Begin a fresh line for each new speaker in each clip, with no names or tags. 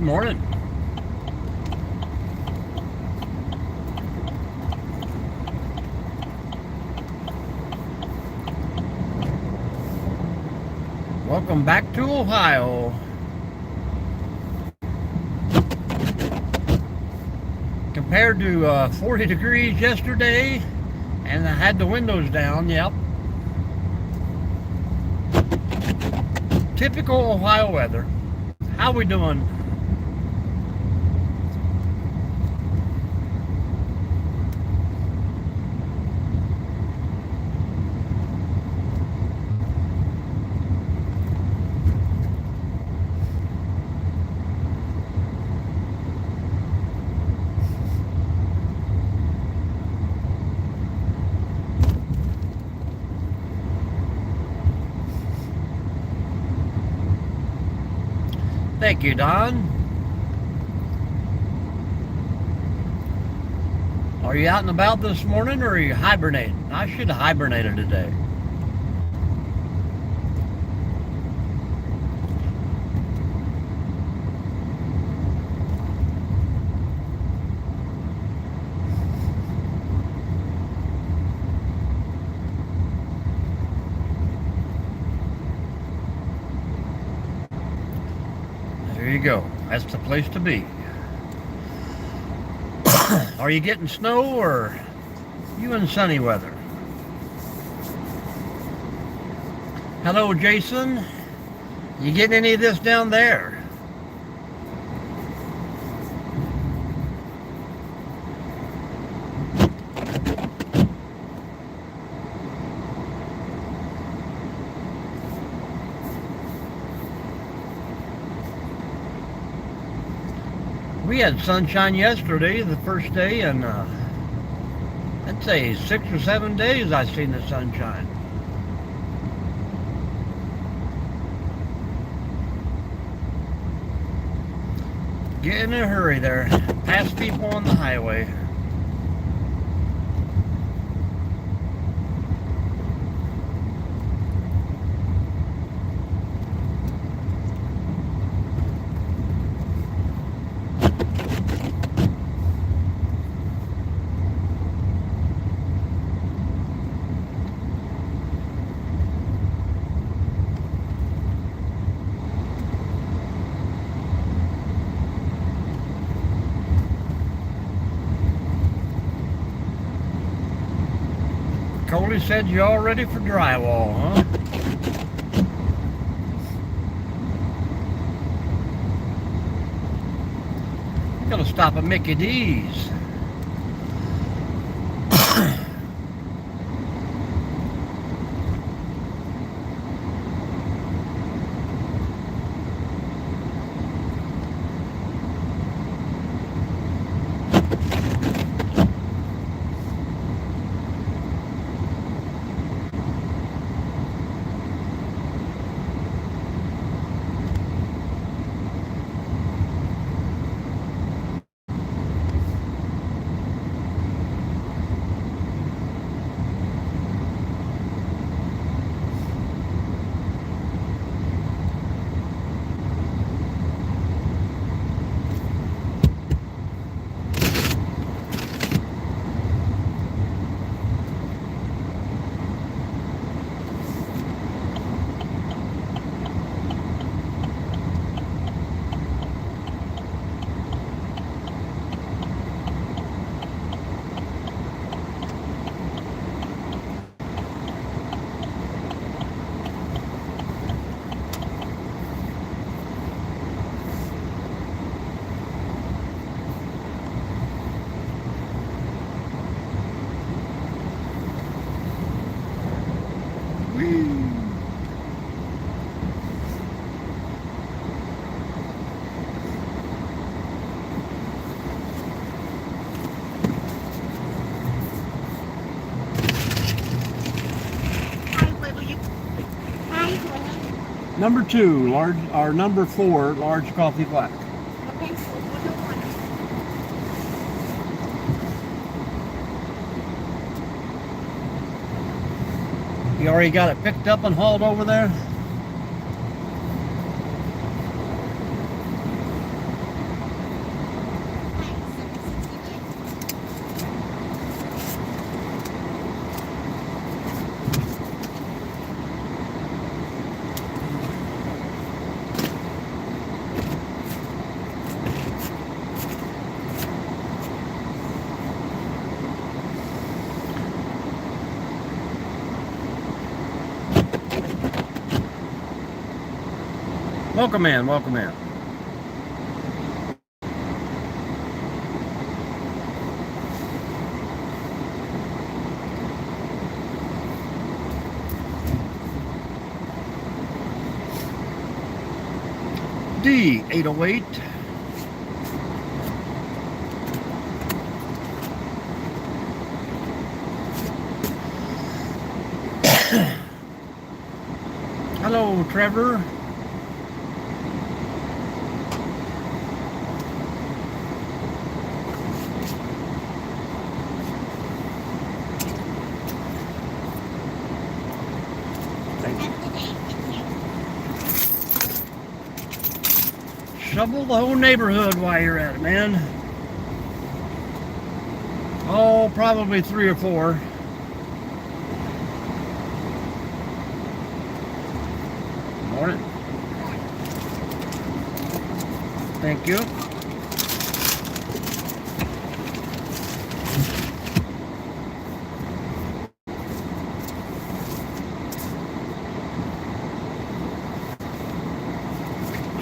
morning. Welcome back to Ohio. Compared to 40 degrees yesterday, and I had the windows down, yep. Typical Ohio weather. How we doing? Thank you, Don. Are you out and about this morning, or are you hibernating? I should have hibernated today. There you go. That's the place to be. Are you getting snow, or you in sunny weather? Hello, Jason. You getting any of this down there? We had sunshine yesterday, the first day, and I'd say 6 or 7 days I've seen the sunshine. Get in a hurry there. Pass people on the highway. Coley said you're all ready for drywall, huh? Gotta stop at Mickey D's. Number 2, large, or number 4, large coffee black.
Okay, so what do you want?
You already got it picked up and hauled over there? Welcome in, welcome in. D808. Hello, Trevor. Shovel the whole neighborhood while you're at it, man. Oh, probably 3 or 4. Morning. Thank you.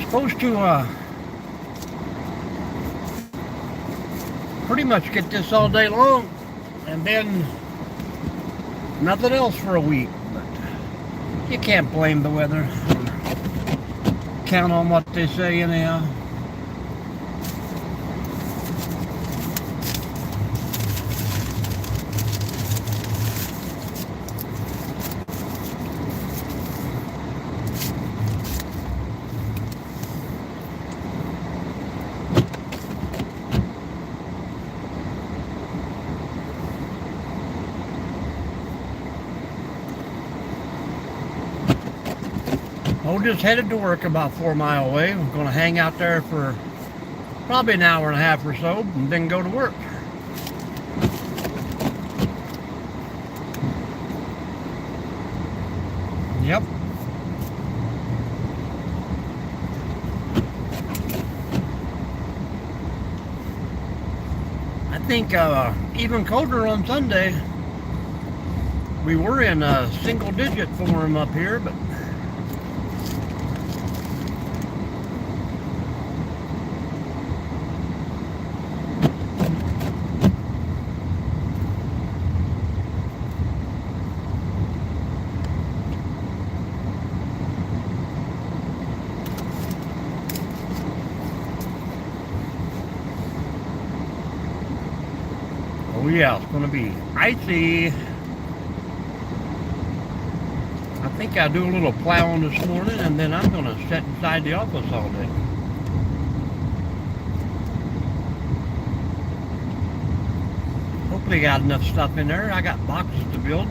Supposed to pretty much get this all day long and then nothing else for a week, but you can't blame the weather. Count on what they say anyhow. I just headed to work about 4 miles away. I'm going to hang out there for probably an hour and a half or so and then go to work. Yep. I think even colder on Sunday. We were in a single digit form up here, but oh yeah, it's going to be icy. I think I'll do a little plowing this morning and then I'm going to sit inside the office all day. Hopefully got enough stuff in there. I got boxes to build.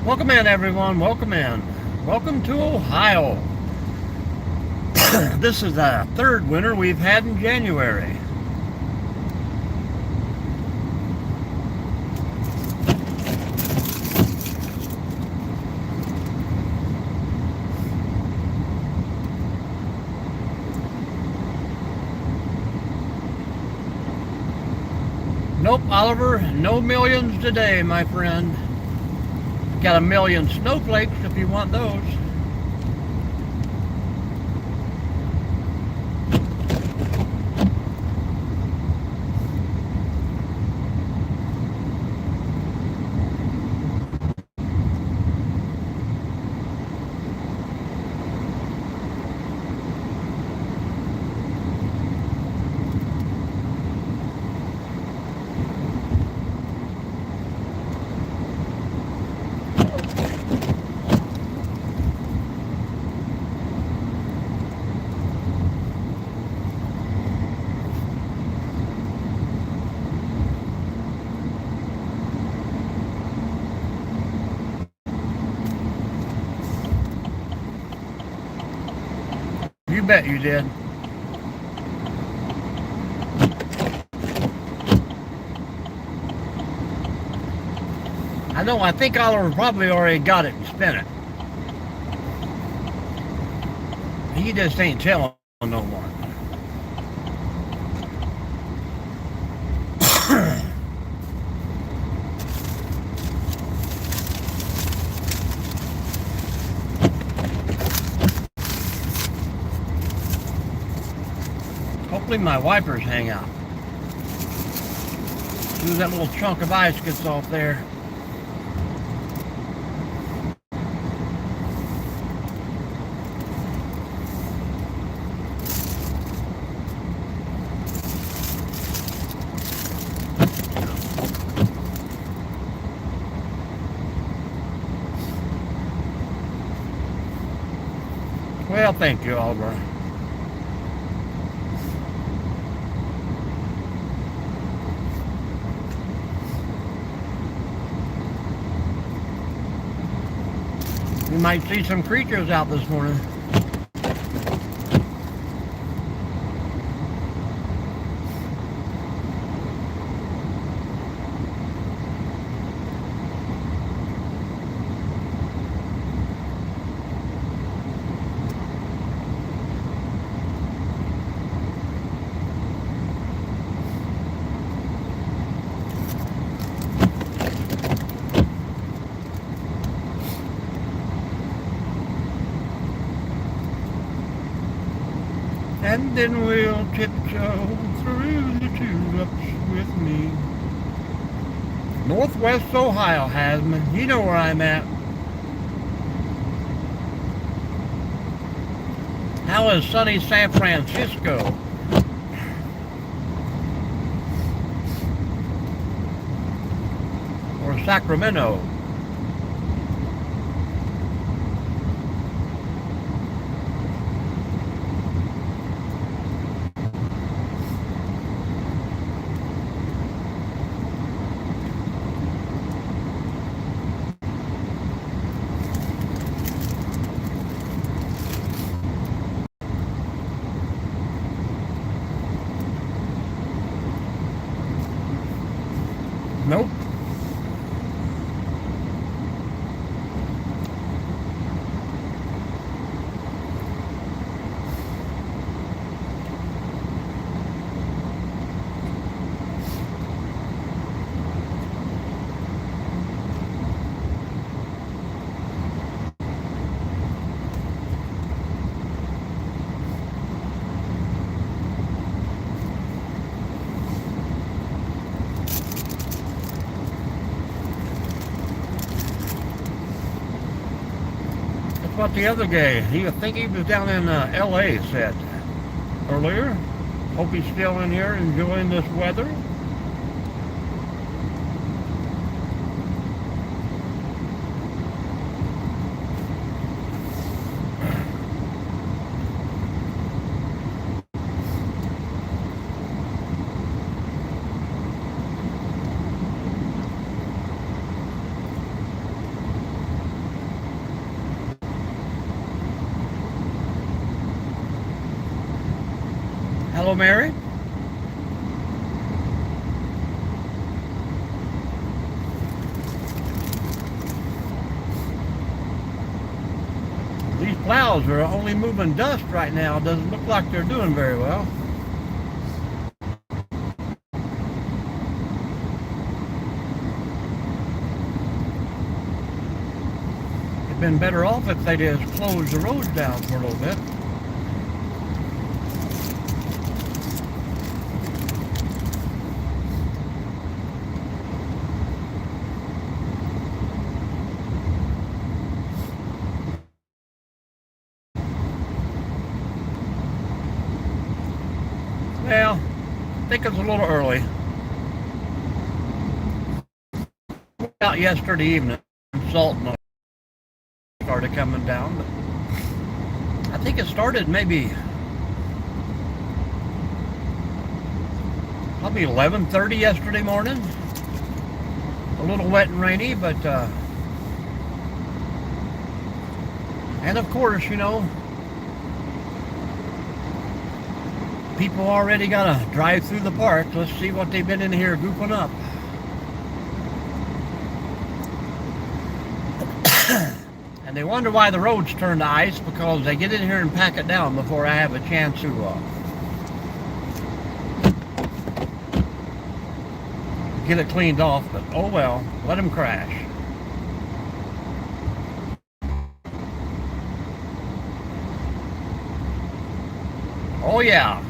Welcome in, everyone. Welcome in. Welcome to Ohio. This is the third winter we've had in January. Nope, Oliver, no millions today, my friend. Got a million snowflakes if you want those. You bet you did. know, I think Oliver probably already got it and spent it. He just ain't telling no more. Hopefully my wipers hang out. As soon as that little chunk of ice gets off there. Well, thank you, Oliver. You might see some creatures out this morning. And then we'll tiptoe through the tulips with me. Northwest Ohio, Hasman. You know where I'm at. How is sunny San Francisco? Or Sacramento? Nope. What the other guy, I think he was down in LA, said earlier. Hope he's still in here enjoying this weather. Hello, Mary. These plows are only moving dust right now. Doesn't look like they're doing very well. It'd been better off if they just closed the roads down for a little bit. Well, I think it's a little early. Went out yesterday evening, salt started coming down, but I think it started maybe probably 11:30 yesterday morning. A little wet and rainy, but and of course, you know, people already got to drive through the park. Let's see what they've been in here goofing up. And they wonder why the roads turn to ice, because they get in here and pack it down before I have a chance to get it cleaned off. But oh well, let them crash. Oh yeah,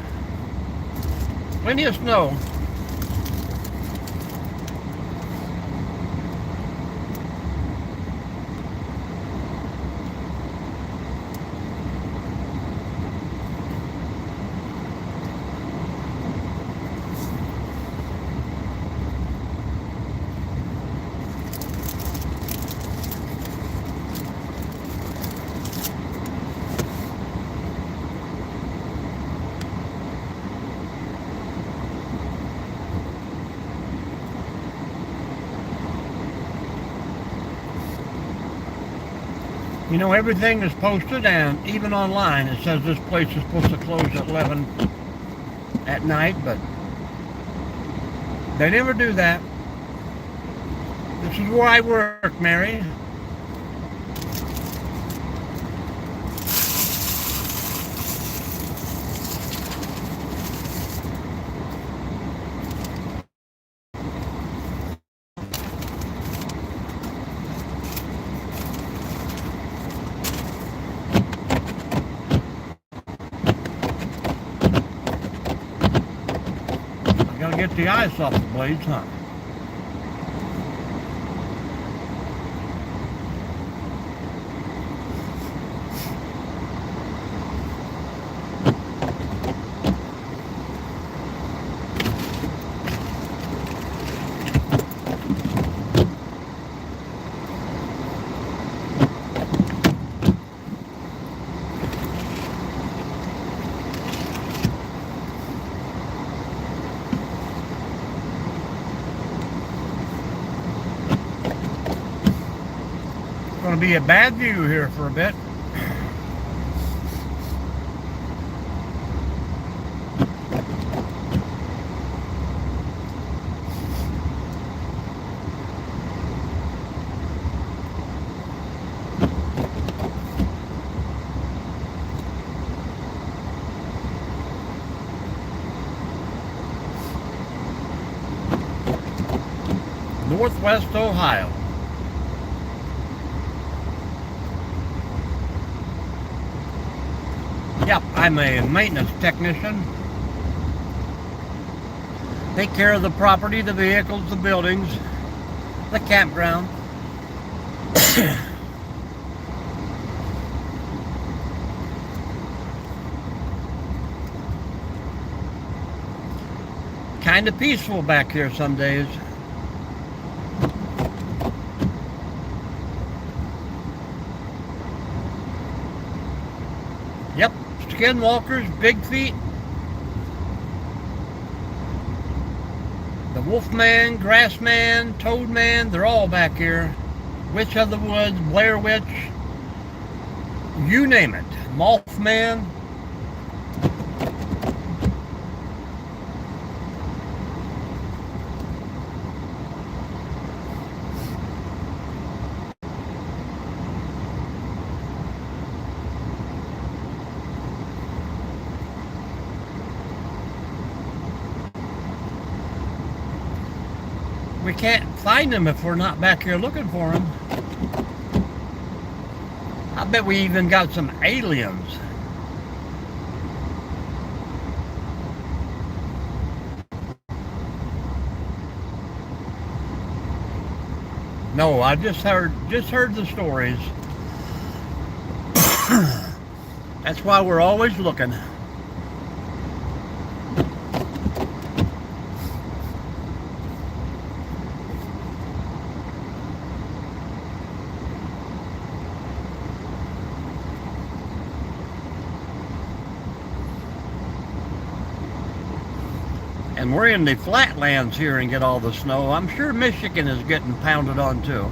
plenty of snow. You know, everything is posted, and even online it says this place is supposed to close at 11 at night, but they never do that. This is where I work, Mary. Gotta get the ice off the blades, huh? Going to be a bad view here for a bit. Northwest Ohio. Yep, I'm a maintenance technician. Take care of the property, the vehicles, the buildings, the campground. Kind of peaceful back here some days. Yep, skinwalkers, big feet. The Wolfman, Grassman, Toadman, they're all back here. Witch of the Woods, Blair Witch, you name it. Mothman. We can't find them if we're not back here looking for them. I bet we even got some aliens. No, I just heard the stories. That's why we're always looking. And we're in the flatlands here and get all the snow. I'm sure Michigan is getting pounded on too.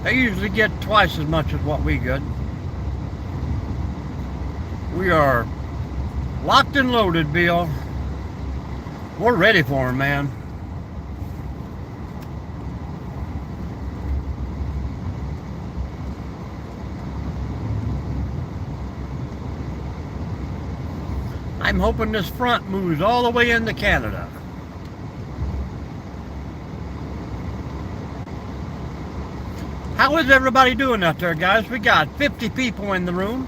They usually get twice as much as what we get. We are locked and loaded, Bill. We're ready for them, man. I'm hoping this front moves all the way into Canada. How is everybody doing out there, guys? We got 50 people in the room.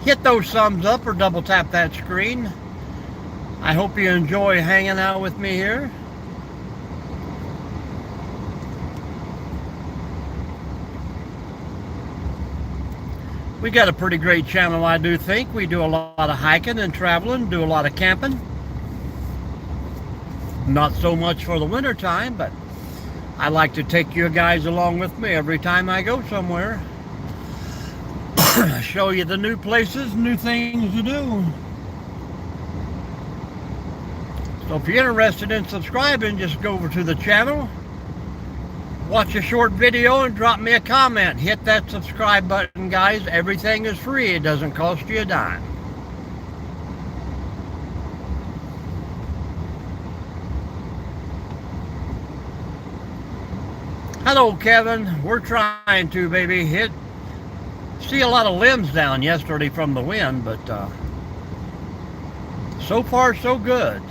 Hit those thumbs up or double tap that screen. I hope you enjoy hanging out with me here. We got a pretty great channel, I do think. We do a lot of hiking and traveling, do a lot of camping. Not so much for the winter time, but I like to take you guys along with me every time I go somewhere. Show you the new places, new things to do. So if you're interested in subscribing, just go over to the channel, watch a short video, and drop me a comment. Hit that subscribe button, guys. Everything is free. It doesn't cost you a dime. Hello, Kevin. We're trying to, baby. See a lot of limbs down yesterday from the wind, but so far so good.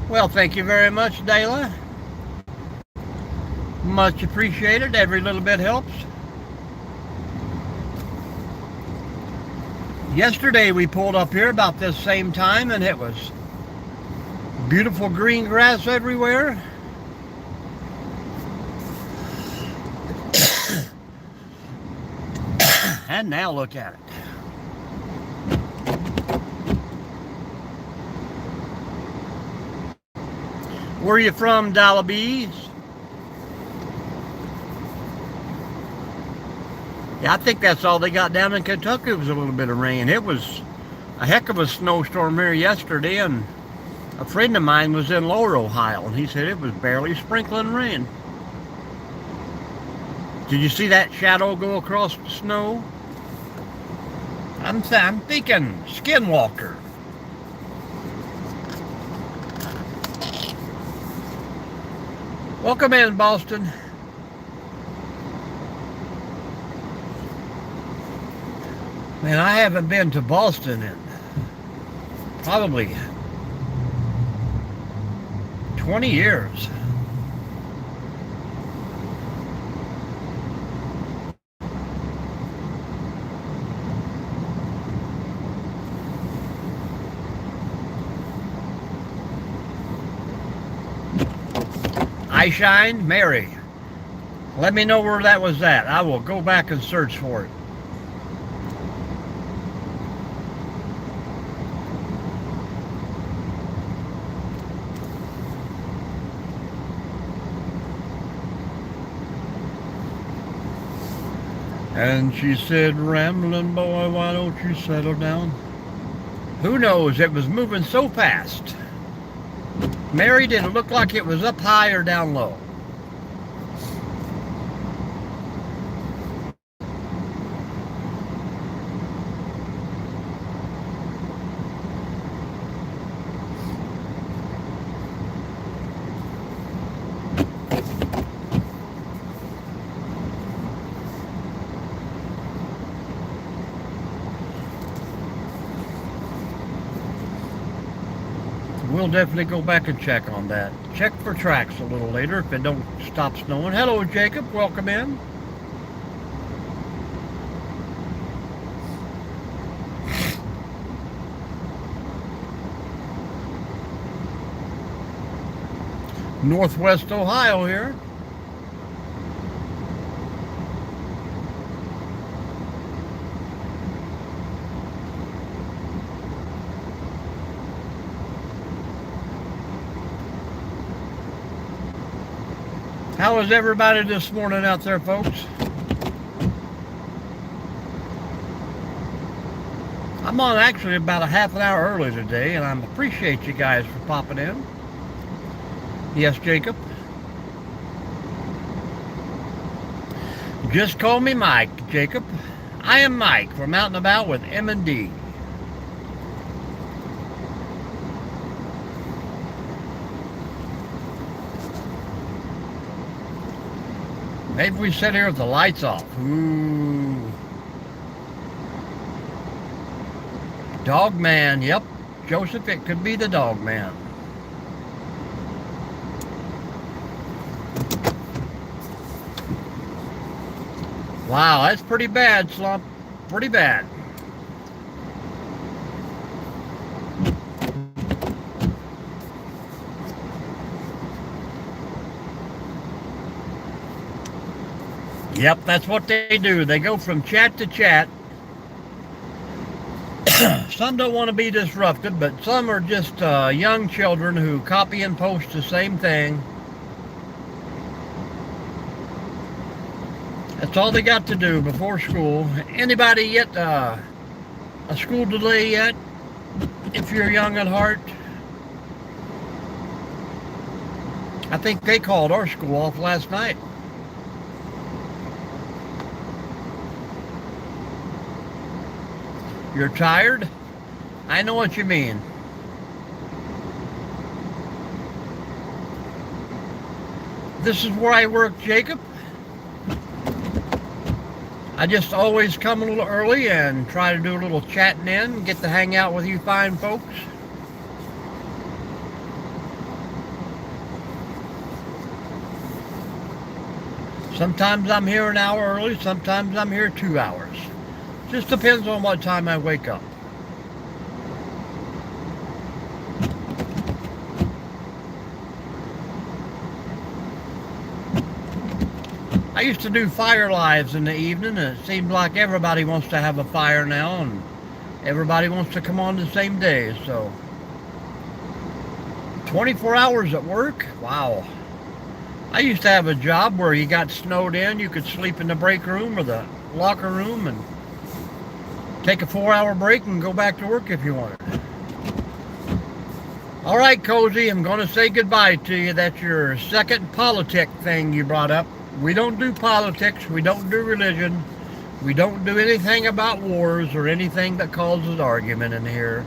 Well, thank you very much, Dayla. Much appreciated. Every little bit helps. Yesterday we pulled up here about this same time, and it was beautiful green grass everywhere. And now look at it. Where are you from, Dallabees? Yeah, I think that's all they got down in Kentucky was a little bit of rain. It was a heck of a snowstorm here yesterday, and a friend of mine was in Lower Ohio, and he said it was barely sprinkling rain. Did you see that shadow go across the snow? I'm thinking Skinwalker. Welcome in, Boston. Man, I haven't been to Boston in probably 20 years. I Shine, Mary. Let me know where that was at. I will go back and search for it. And she said, rambling boy, why don't you settle down? Who knows? It was moving so fast. Mary, did it look like it was up high or down low? We'll definitely go back and check on that. Check for tracks a little later if it don't stop snowing. Hello, Jacob. Welcome in. Northwest Ohio here. How is everybody this morning out there, folks? I'm on actually about a half an hour early today, and I appreciate you guys for popping in. Yes, Jacob. Just call me Mike, Jacob. I am Mike from Out and About with M&D. Maybe we sit here with the lights off. Ooh. Dog man, yep. Joseph, it could be the dog man. Wow, that's pretty bad, Slump. Pretty bad. Yep, that's what they do. They go from chat to chat. Some don't want to be disrupted, but some are just young children who copy and post the same thing. That's all they got to do before school. Anybody yet a school delay yet? If you're young at heart. I think they called our school off last night. You're tired? I know what you mean. This is where I work, Jacob. I just always come a little early and try to do a little chatting in, get to hang out with you fine folks. Sometimes I'm here an hour early, sometimes I'm here 2 hours. Just depends on what time I wake up. I used to do fire lives in the evening, and it seems like everybody wants to have a fire now, and everybody wants to come on the same day, so 24 hours at work? Wow. I used to have a job where you got snowed in, you could sleep in the break room or the locker room and take a 4-hour break and go back to work if you wanted. All right, Cozy, I'm going to say goodbye to you. That's your second politic thing you brought up. We don't do politics. We don't do religion. We don't do anything about wars or anything that causes argument in here.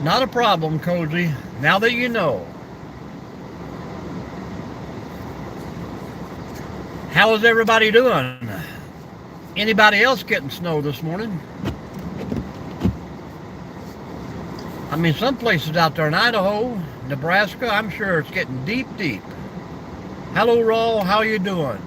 Not a problem, Cozy. Now that you know. How is everybody doing? Anybody else getting snow this morning? I mean, some places out there in Idaho, Nebraska, I'm sure it's getting deep, deep. Hello, Raw. How you doing?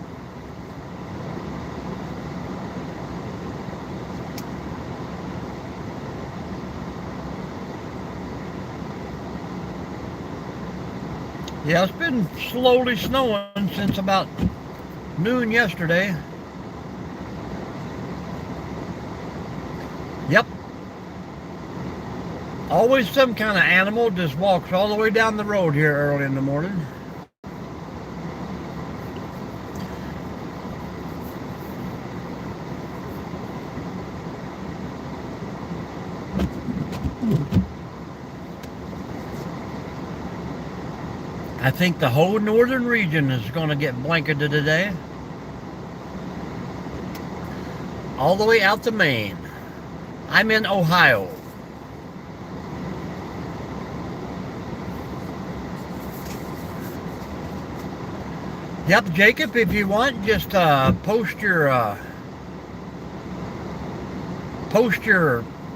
Yeah, it's been slowly snowing since about noon yesterday. Yep. Always some kind of animal just walks all the way down the road here early in the morning. I think the whole northern region is going to get blanketed today. All the way out to Maine. I'm in Ohio. Yep, Jacob, if you want, just post your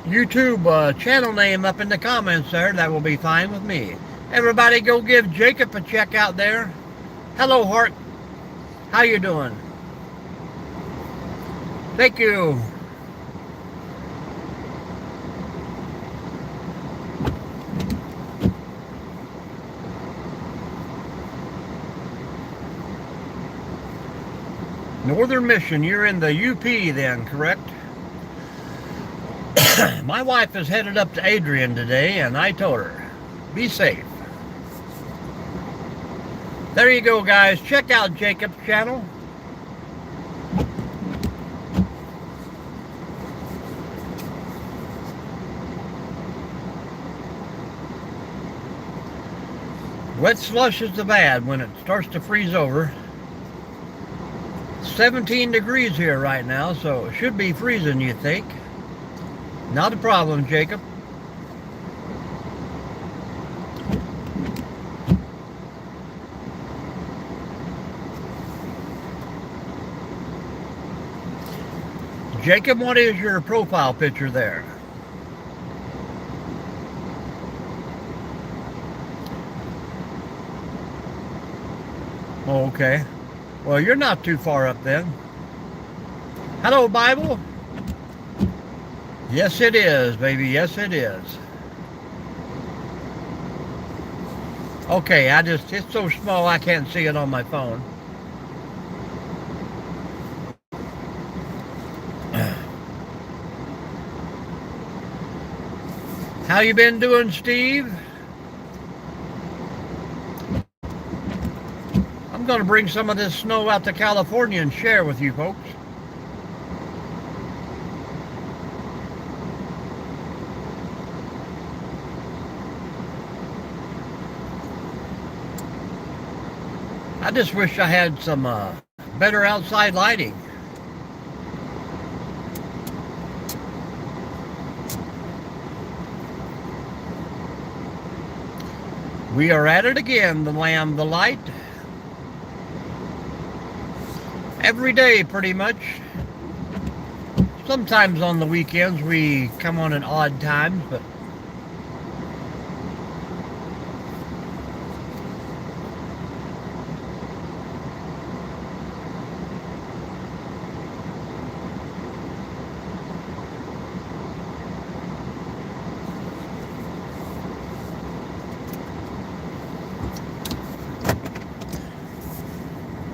YouTube channel name up in the comments there. That will be fine with me. Everybody go give Jacob a check out there. Hello, Hart. How you doing? Thank you. Northern Mission, you're in the UP then, correct? My wife is headed up to Adrian today, and I told her, be safe. There you go, guys. Check out Jacob's channel. Wet slush is the bad when it starts to freeze over. 17 degrees here right now, so it should be freezing, you think. Not a problem, Jacob. Jacob, what is your profile picture there? Oh, okay. Well, you're not too far up then. Hello, Bible. Yes, it is, baby. Yes, it is. Okay, it's so small I can't see it on my phone. How you been doing, Steve? I'm going to bring some of this snow out to California and share with you folks. I just wish I had some better outside lighting. We are at it again, the Lamb, the light. Every day, pretty much. Sometimes on the weekends we come on at odd times, but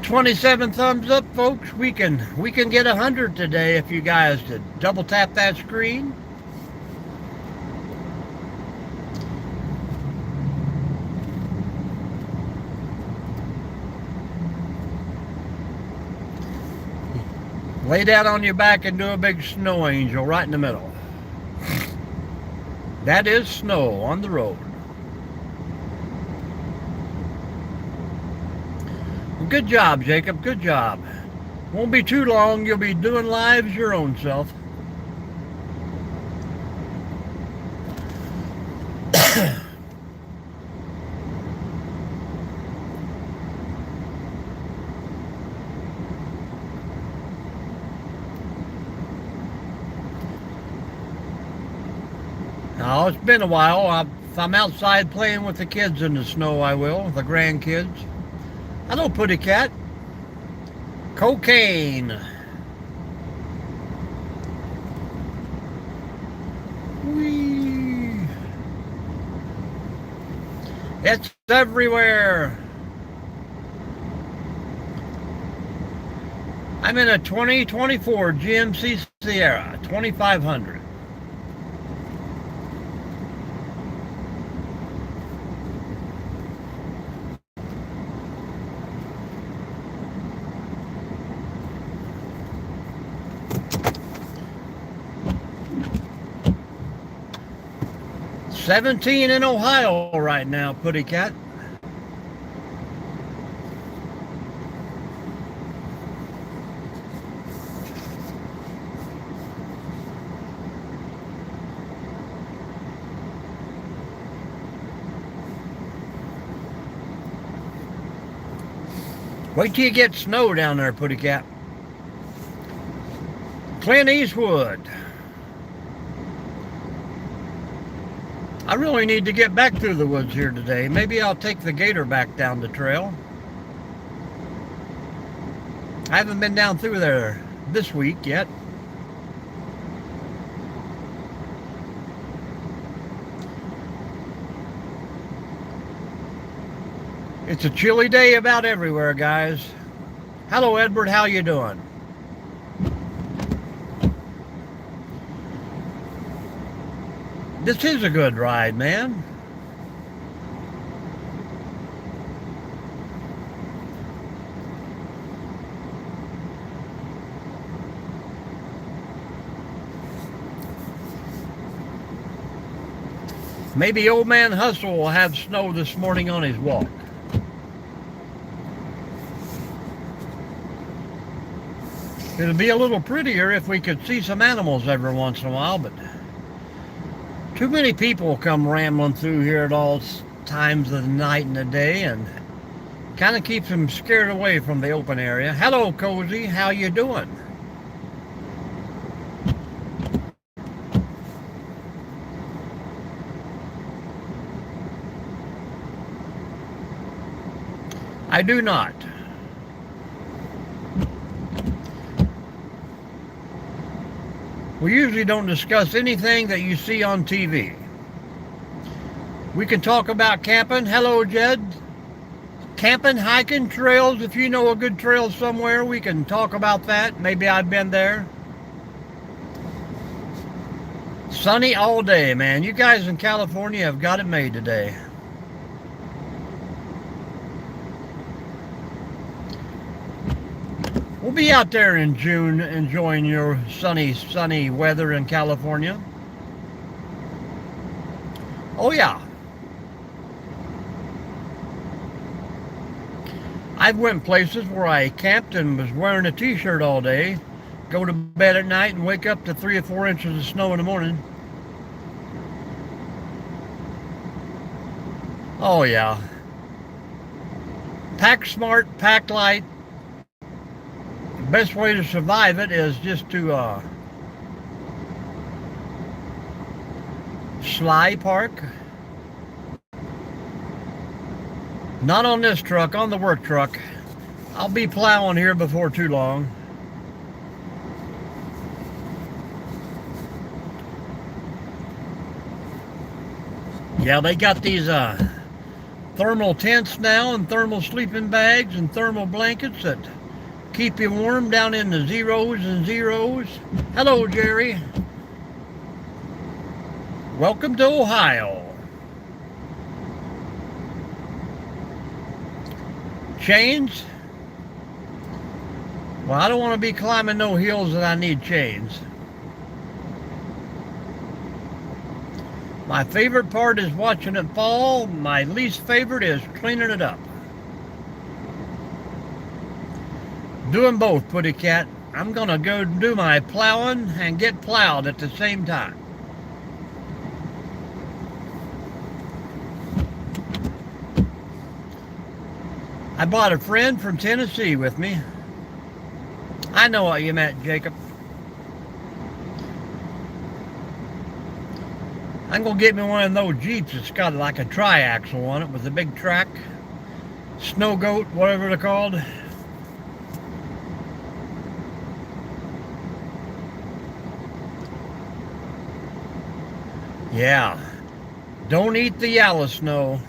$27 thumbs up, folks. We can get 100 today if you guys to double tap that screen. Lay down on your back and do a big snow angel right in the middle. That is snow on the road. Good job, Jacob. Good job. Won't be too long. You'll be doing lives your own self. Now, it's been a while. If I'm outside playing with the kids in the snow, I will. The grandkids. Hello, Putty Cat. Cocaine. Whee. It's everywhere. I'm in a 2024 GMC Sierra 2500. $17 in Ohio right now, Putty Cat. Wait till you get snow down there, Putty Cat. Clint Eastwood. I really need to get back through the woods here today. Maybe I'll take the gator back down the trail. I haven't been down through there this week yet. It's a chilly day about everywhere, guys. Hello, Edward. How you doing? This is a good ride, man. Maybe old man Hustle will have snow this morning on his walk. It'd be a little prettier if we could see some animals every once in a while, but too many people come rambling through here at all times of the night and the day, and kind of keeps them scared away from the open area. Hello, Cozy. How you doing? I do not. We usually don't discuss anything that you see on TV. We can talk about camping. Hello, Jed. Camping, hiking, trails. If you know a good trail somewhere, we can talk about that. Maybe I've been there. Sunny all day, man. You guys in California have got it made today. We'll be out there in June enjoying your sunny weather in California. Oh yeah. I've went places where I camped and was wearing a t-shirt all day, go to bed at night and wake up to 3 or 4 inches of snow in the morning. Oh yeah. Pack smart, pack light. The best way to survive it is just to sly park. Not on this truck, on the work truck. I'll be plowing here before too long. Yeah, they got these thermal tents now and thermal sleeping bags and thermal blankets that keep you warm down in the zeros and zeros. Hello, Jerry. Welcome to Ohio. Chains? Well, I don't want to be climbing no hills that I need chains. My favorite part is watching it fall. My least favorite is cleaning it up. Doing both, Putty Cat. I'm gonna go do my plowing and get plowed at the same time. I brought a friend from Tennessee with me. I know what you meant, Jacob. I'm gonna get me one of those Jeeps that's got like a tri-axle on it with a big track. Snow goat, whatever they're called. Yeah. Don't eat the yellow snow.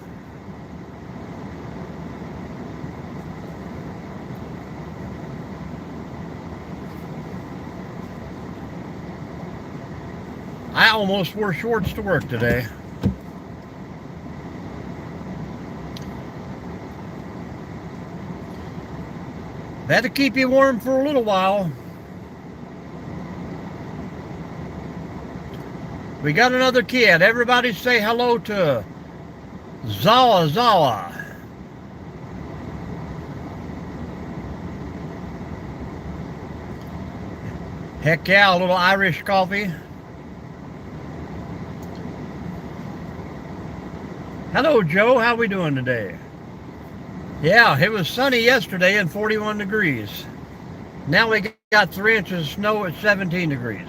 I almost wore shorts to work today. That'll keep you warm for a little while. We got another kid. Everybody say hello to Zawa Zawa. Heck yeah, a little Irish coffee. Hello, Joe. How we doing today? Yeah, it was sunny yesterday and 41 degrees. Now we got 3 inches of snow at 17 degrees.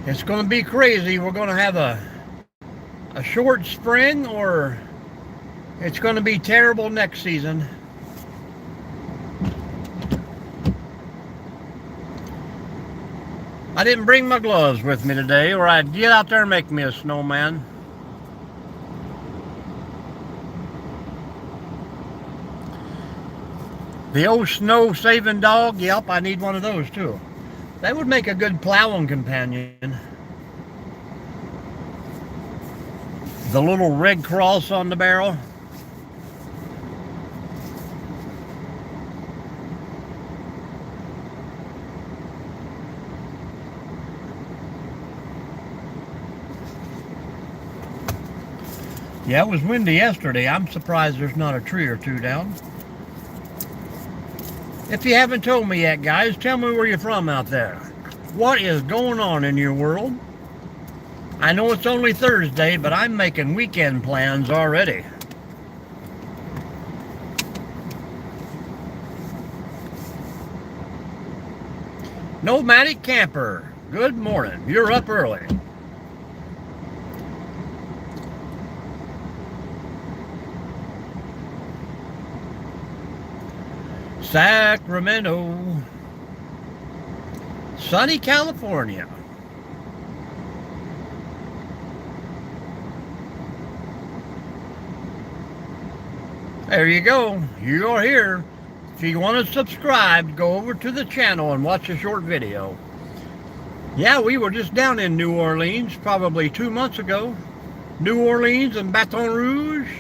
It's going to be crazy. We're going to have a short spring, or it's going to be terrible next season. I didn't bring my gloves with me today, or I'd get out there and make me a snowman. The old snow-saving dog, yep, I need one of those too. That would make a good plowing companion. The little red cross on the barrel. Yeah, it was windy yesterday. I'm surprised there's not a tree or two down. If you haven't told me yet, guys, tell me where you're from out there. What is going on in your world? I know it's only Thursday, but I'm making weekend plans already. Nomadic Camper, good morning. You're up early. Sacramento, sunny California. There you go. You're here. If you want to subscribe, go over to the channel and watch a short video. Yeah, we were just down in New Orleans probably 2 months ago. New Orleans and Baton Rouge.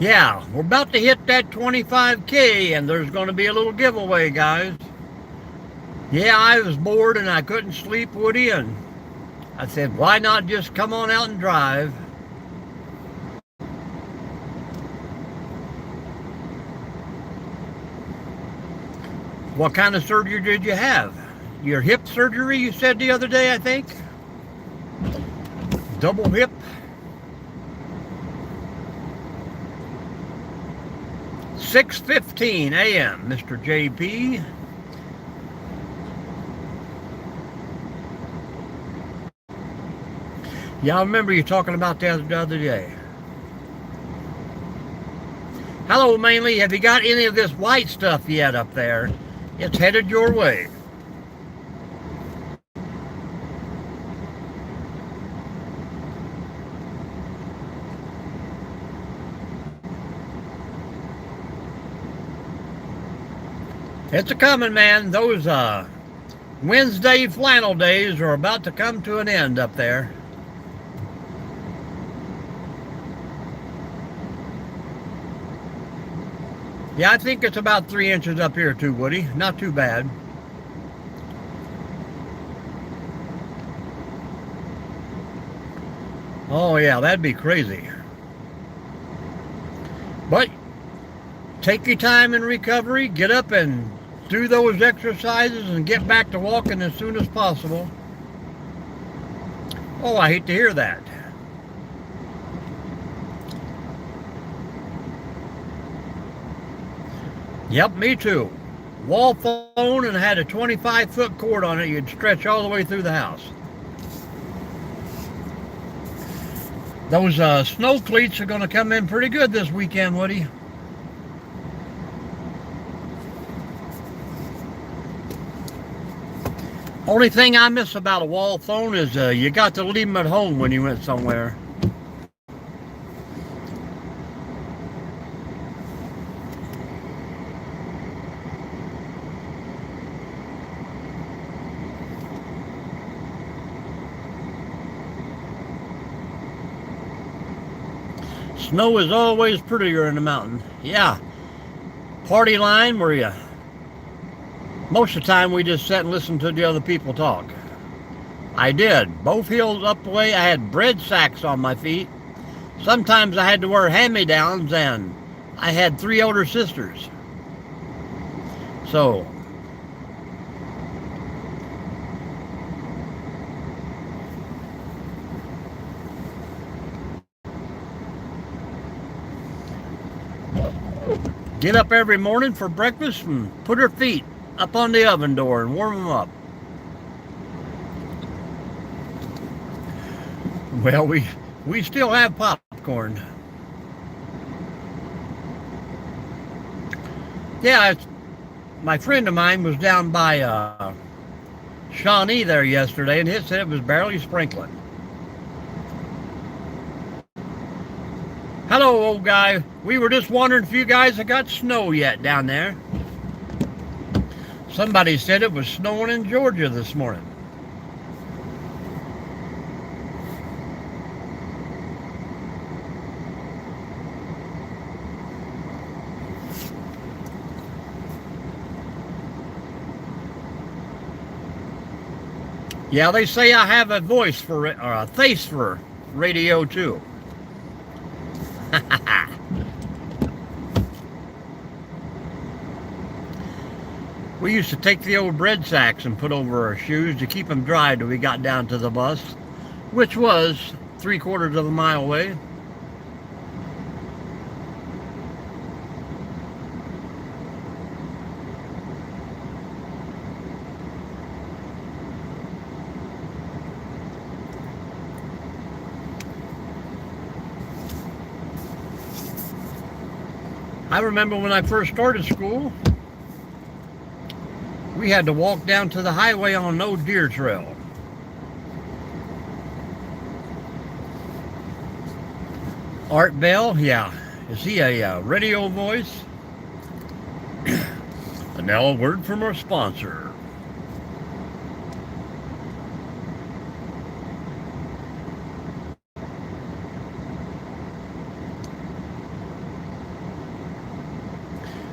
Yeah, we're about to hit that 25K and there's going to be a little giveaway, guys. Yeah, I was bored and I couldn't sleep, Woody, and I said, why not just come on out and drive? What kind of surgery did you have? Your hip surgery, you said the other day, I think? Double hip? "6:15 a.m., Mr. JP. Yeah, I remember you talking about that the other day. Hello, Mainly. Have you got any of this white stuff yet up there? It's headed your way. It's a coming, man. Those Wednesday flannel days are about to come to an end up there. Yeah, I think it's about 3 inches up here too, Woody. Not too bad. Oh yeah, that'd be crazy. But take your time in recovery, get up and do those exercises and get back to walking as soon as possible. Oh, I hate to hear that. Yep, me too. Wall phone and had a 25-foot cord on it. You'd stretch all the way through the house. Those snow cleats are going to come in pretty good this weekend, Woody. Only thing I miss about a wall phone is you got to leave them at home when you went somewhere. Snow is always prettier in the mountain. Yeah. Party line where you... Most of the time we just sat and listened to the other people talk. I did. Both hills up the way, I had bread sacks on my feet. Sometimes I had to wear hand-me-downs, and I had 3 older sisters. So... get up every morning for breakfast and put her feet up on the oven door and warm them up. Well, we still have popcorn. Yeah, my friend of mine was down by Shawnee there yesterday, and he said it was barely sprinkling. Hello, old guy. We were just wondering if you guys have got snow yet down there. Somebody said it was snowing in Georgia this morning. Yeah, they say I have a voice for it, or a face for radio too. We used to take the old bread sacks and put over our shoes to keep them dry till we got down to the bus, which was 3/4 of a mile away. I remember when I first started school, we had to walk down to the highway on no deer trail. Art Bell, yeah. Is he a radio voice? And now a word from our sponsor.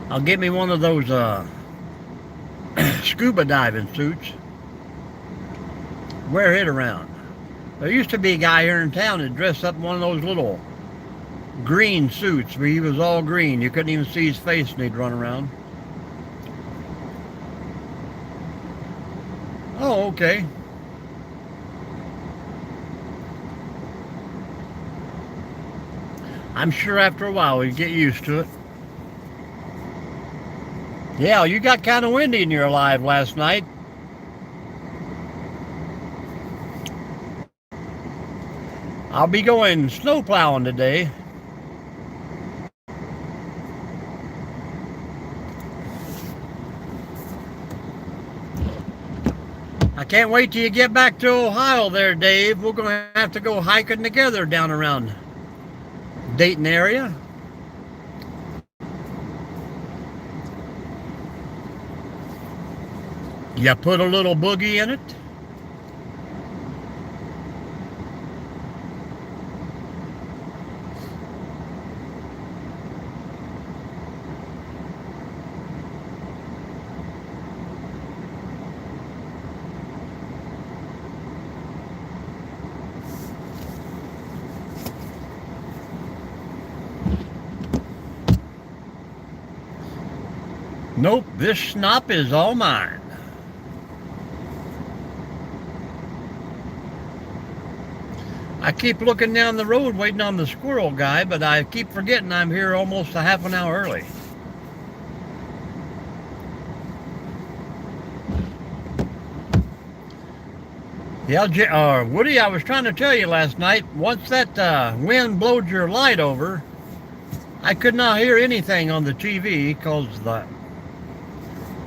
I'll get me one of those scuba diving suits. Wear it around. There used to be a guy here in town that dressed up in one of those little green suits, but he was all green. You couldn't even see his face and he'd run around. Oh, okay. I'm sure after a while we'd get used to it. Yeah, you got kind of windy in your live last night. I'll be going snow plowing today. I can't wait till you get back to Ohio there, Dave. We're going to have to go hiking together down around Dayton area. You put a little boogie in it. Nope, this snop is all mine. I keep looking down the road waiting on the squirrel guy, but I keep forgetting I'm here almost a half an hour early. Yeah, Woody, I was trying to tell you last night, once that wind blowed your light over, I could not hear anything on the TV because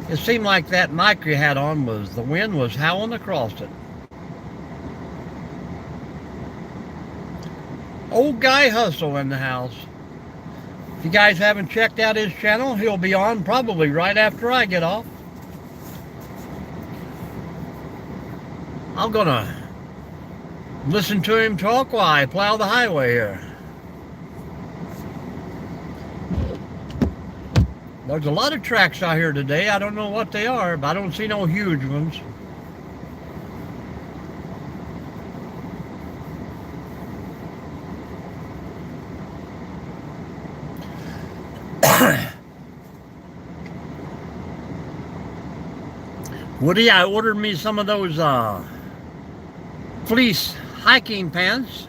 it seemed like that mic you had on the wind was howling across it. Old Guy Hustle in the house. If you guys haven't checked out his channel, he'll be on probably right after I get off. I'm gonna listen to him talk while I plow the highway here. There's a lot of tracks out here today. I don't know what they are, but I don't see no huge ones. Woody, I ordered me some of those fleece hiking pants.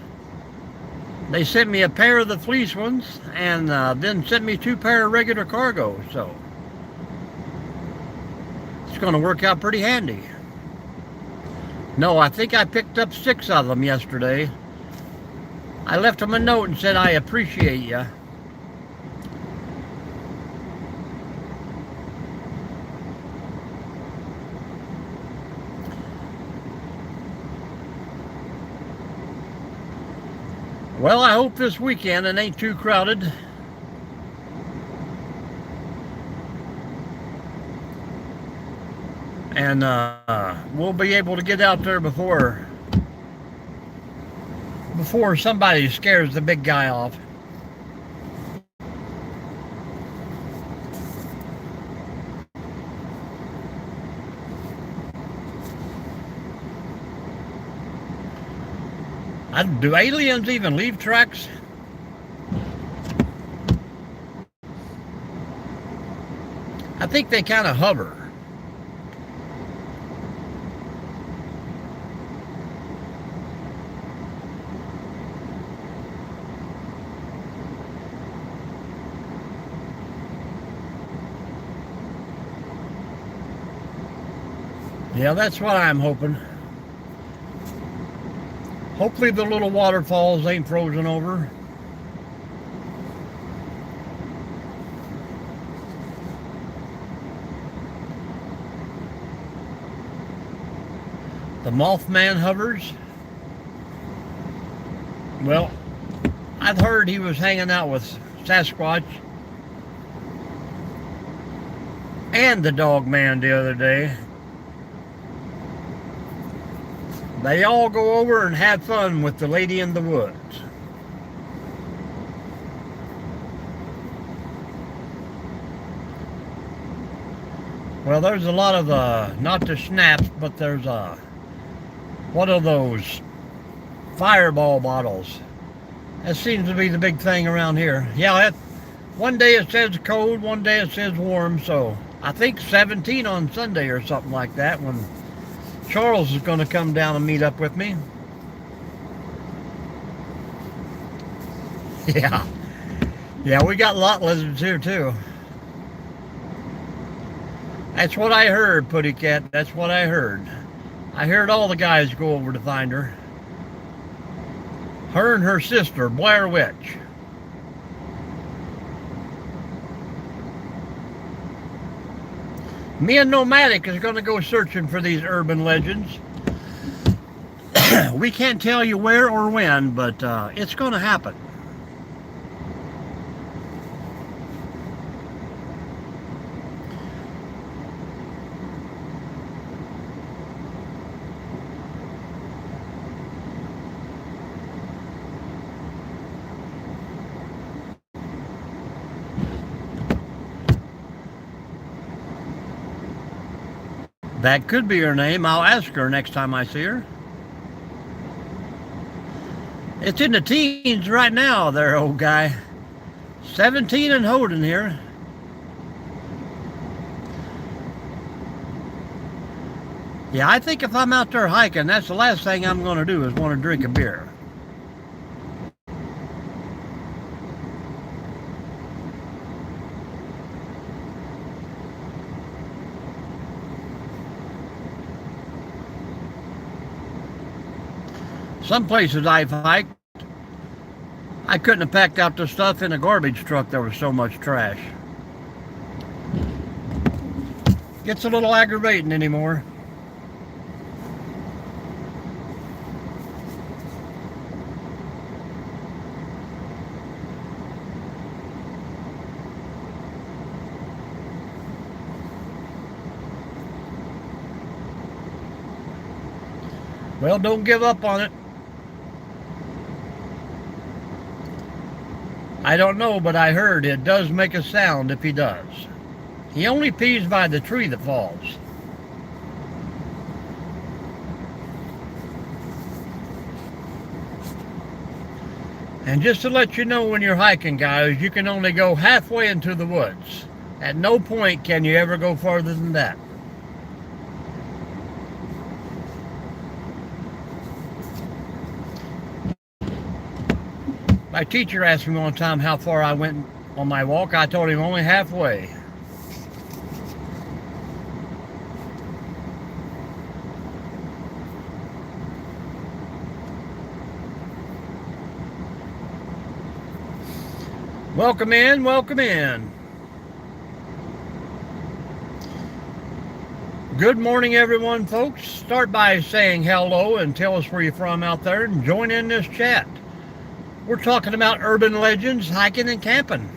They sent me a pair of the fleece ones and then sent me 2 pair of regular cargo, so it's going to work out pretty handy. No, I think I picked up 6 of them yesterday. I left them a note and said I appreciate you. Well, I hope this weekend it ain't too crowded. And we'll be able to get out there before somebody scares the big guy off. Do aliens even leave tracks? I think they kind of hover. Yeah, that's what I'm hoping. Hopefully the little waterfalls ain't frozen over. The Mothman hovers. Well, I've heard he was hanging out with Sasquatch and the Dog Man the other day. They all go over and have fun with the lady in the woods. Well, there's a lot of, not the schnapps, but there's what are those? Fireball bottles. That seems to be the big thing around here. Yeah, one day it says cold, one day it says warm, so I think 17 on Sunday or something like that when Charles is going to come down and meet up with me. Yeah. Yeah, we got lot lizards here too. That's what I heard, Putty Cat. That's what I heard. I heard all the guys go over to find her. Her and her sister, Blair Witch. Me and Nomadic is going to go searching for these urban legends. We can't tell you where or when, but it's going to happen. That could be her name. I'll ask her next time I see her. It's in the teens right now there, old guy. 17 and holding here. Yeah, I think if I'm out there hiking, that's the last thing I'm going to do is want to drink a beer. Some places I've hiked, I couldn't have packed out the stuff in a garbage truck. There was so much trash. Gets a little aggravating anymore. Well, don't give up on it. I don't know, but I heard it does make a sound if he does. He only pees by the tree that falls. And just to let you know when you're hiking, guys, you can only go halfway into the woods. At no point can you ever go farther than that. My teacher asked me one time how far I went on my walk. I told him only halfway. Welcome in, welcome in. Good morning, everyone, folks. Start by saying hello and tell us where you're from out there and join in this chat. We're talking about urban legends, hiking and camping.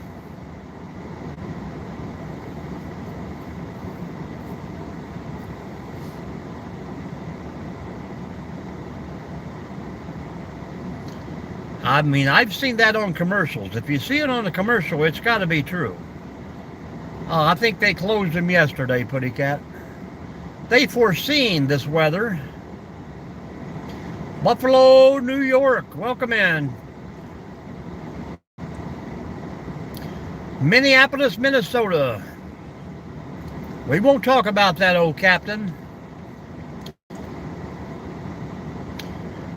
I mean, I've seen that on commercials. If you see it on a commercial, it's got to be true. I think they closed them yesterday, Putty Cat. They foreseen this weather Buffalo, New York, welcome in. Minneapolis, Minnesota. We won't talk about that, old captain.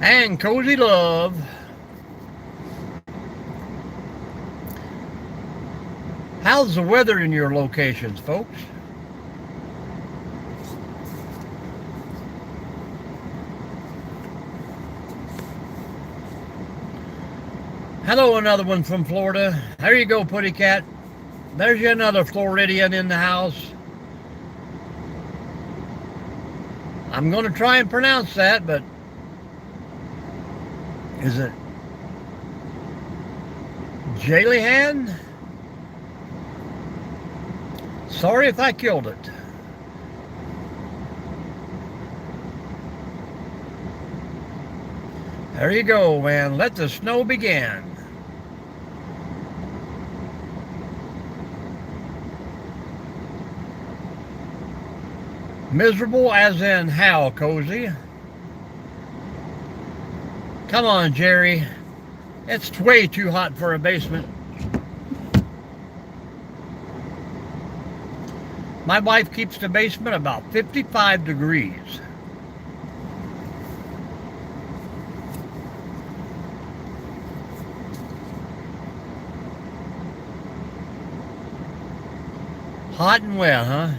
And Cozy Love. How's the weather in your locations, folks? Hello, another one from Florida. There you go, Putty Cat. There's you another Floridian in the house. I'm going to try and pronounce that, but is it Jaylihan? Sorry if I killed it. There you go, man. Let the snow begin. Miserable as in how, Cozy? Come on, Jerry. It's way too hot for a basement. My wife keeps the basement about 55 degrees. Hot and wet, huh?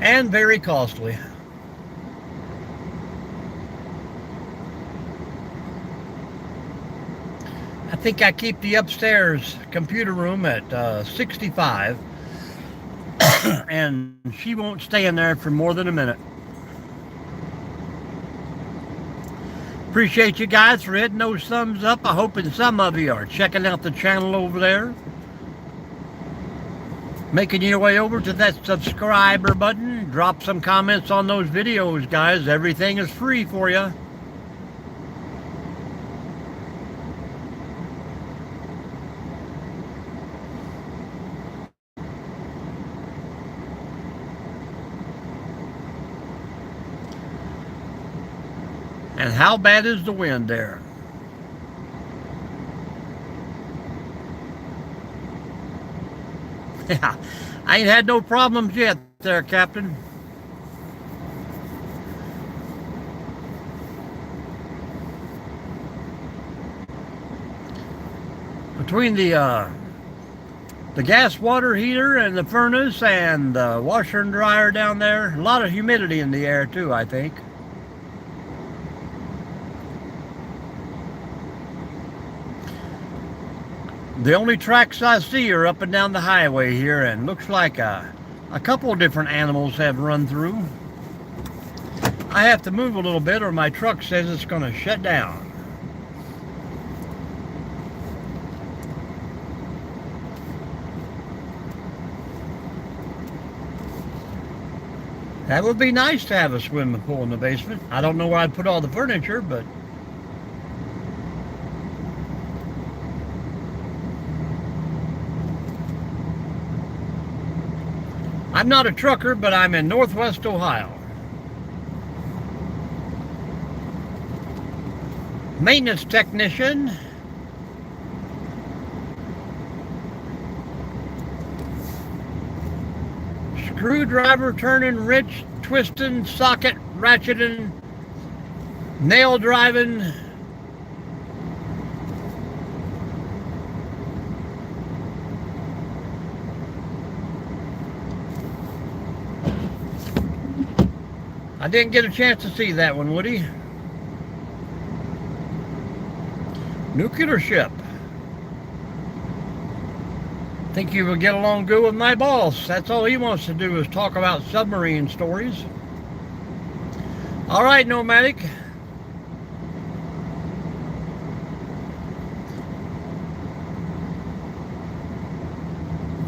And very costly. I think I keep the upstairs computer room at 65, and she won't stay in there for more than a minute. Appreciate you guys for hitting those thumbs up. I hope that some of you are checking out the channel over there. Making your way over to that subscriber button. Drop some comments on those videos, guys. Everything is free for you. And how bad is the wind there? Yeah, I ain't had no problems yet there, Captain. Between the gas water heater and the furnace and the washer and dryer down there, a lot of humidity in the air too, I think. The only tracks I see are up and down the highway here, and looks like a couple of different animals have run through. I have to move a little bit or my truck says it's going to shut down. That would be nice to have a swimming pool in the basement. I don't know where I'd put all the furniture, but I'm not a trucker, but I'm in Northwest Ohio. Maintenance technician. Screwdriver turning, wrench twisting, socket ratcheting, nail driving. I didn't get a chance to see that one, Woody. Nuclear ship. Think you would get along good with my boss. That's all he wants to do is talk about submarine stories. All right, Nomadic.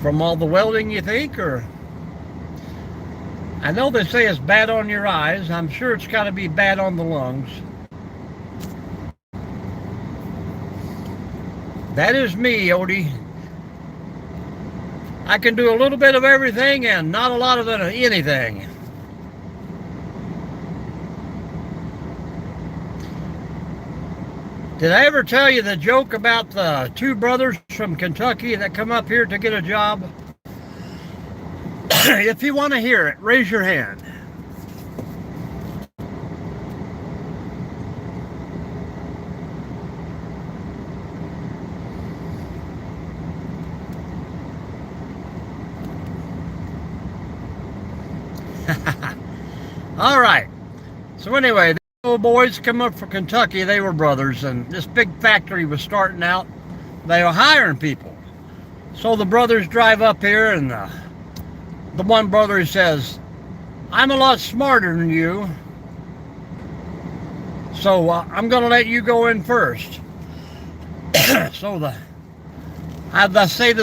From all the welding, you think, or? I know they say it's bad on your eyes. I'm sure it's got to be bad on the lungs. That is me, Odie. I can do a little bit of everything and not a lot of anything. Did I ever tell you the joke about the two brothers from Kentucky that come up here to get a job? If you want to hear it, raise your hand. All right. So anyway, the old boys come up from Kentucky. They were brothers, and this big factory was starting out. They were hiring people. So the brothers drive up here, and the one brother says, "I'm a lot smarter than you, so I'm going to let you go in first." So the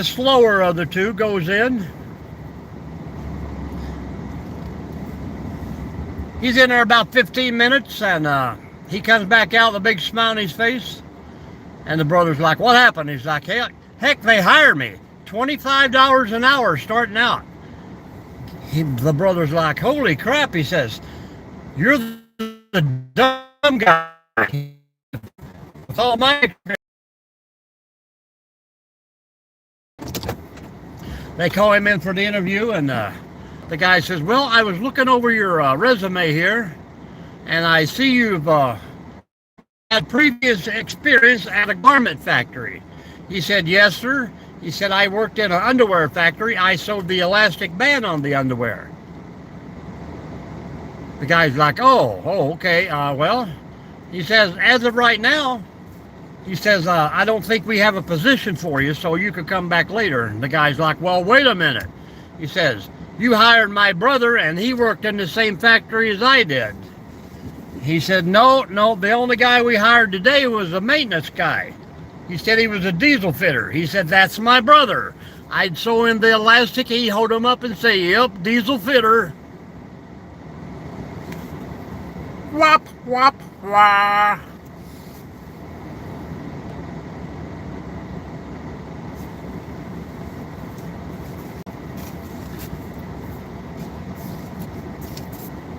slower of the two goes in. He's in there about 15 minutes, and he comes back out with a big smile on his face. And the brother's like, "What happened?" He's like, heck, they hired me. $25 an hour starting out. The brother's like, "Holy crap," he says, "you're the dumb guy. With all my..." They call him in for the interview, and the guy says, "Well, I was looking over your resume here, and I see you've had previous experience at a garment factory." He said, "Yes, sir." He said, "I worked in an underwear factory. I sewed the elastic band on the underwear." The guy's like, oh, okay. Well, he says, "As of right now," he says, "I don't think we have a position for you, so you could come back later." And the guy's like, "Well, wait a minute." He says, "You hired my brother, and he worked in the same factory as I did." He said, no, the only guy we hired today was a maintenance guy. He said he was a diesel fitter." He said, "That's my brother. I'd sew in the elastic, he'd hold him up and say, 'Yep, diesel fitter.'" Whop, whop, wah.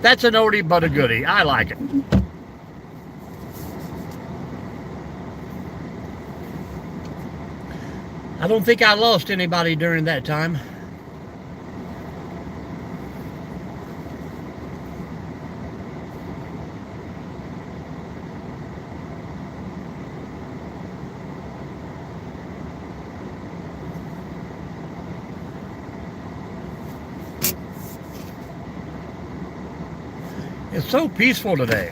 That's an oldie but a goodie. I like it. I don't think I lost anybody during that time. It's so peaceful today.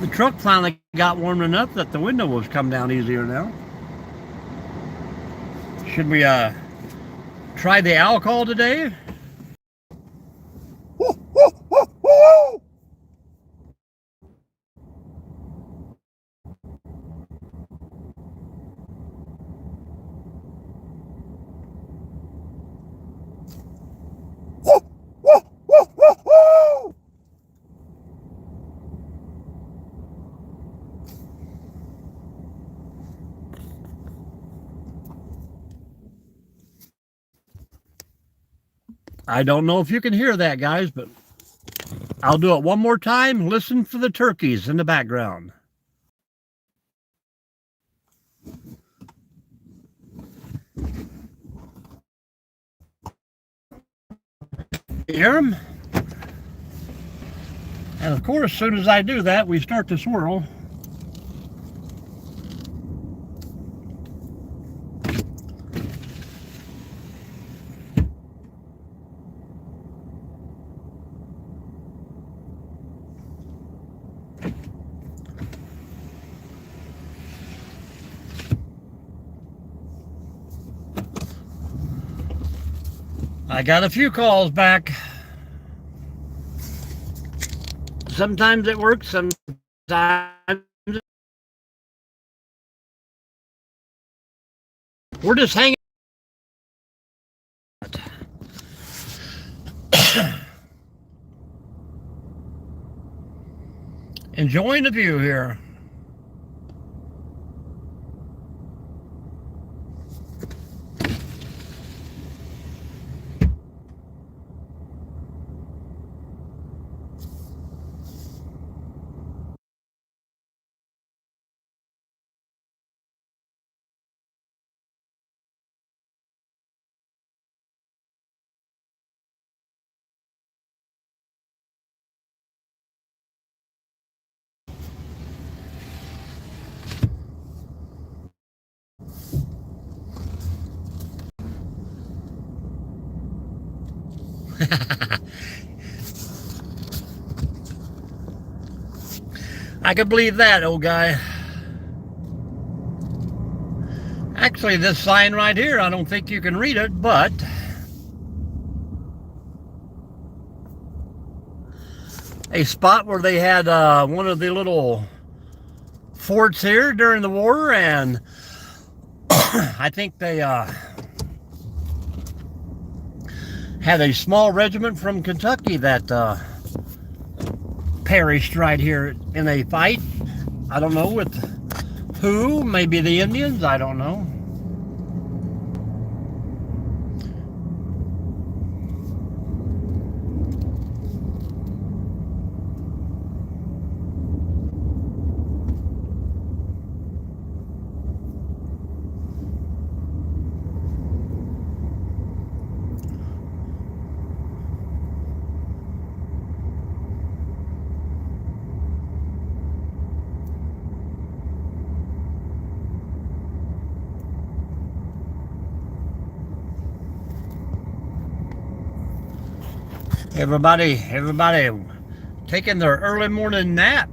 The truck finally got warm enough that the window was come down easier now. Should we try the owl call today? I don't know if you can hear that, guys, but I'll do it one more time. Listen for the turkeys in the background. You hear them? And of course, as soon as I do that, we start to swirl. I got a few calls back. Sometimes it works, sometimes we're just hanging. Enjoying the view here. I can believe that, old guy. Actually, this sign right here, I don't think you can read it, but a spot where they had one of the little forts here during the war, and I think they had a small regiment from Kentucky that perished right here in a fight. I don't know with who, maybe the Indians, I don't know. Everybody taking their early morning nap.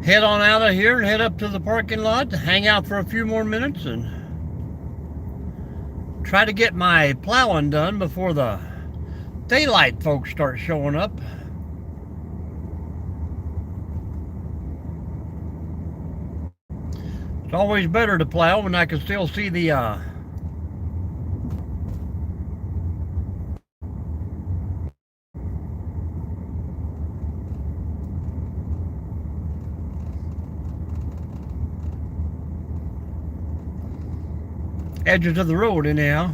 Head on out of here and head up to the parking lot to hang out for a few more minutes and try to get my plowing done before the daylight folks start showing up. It's always better to plow when I can still see the edges of the road anyhow.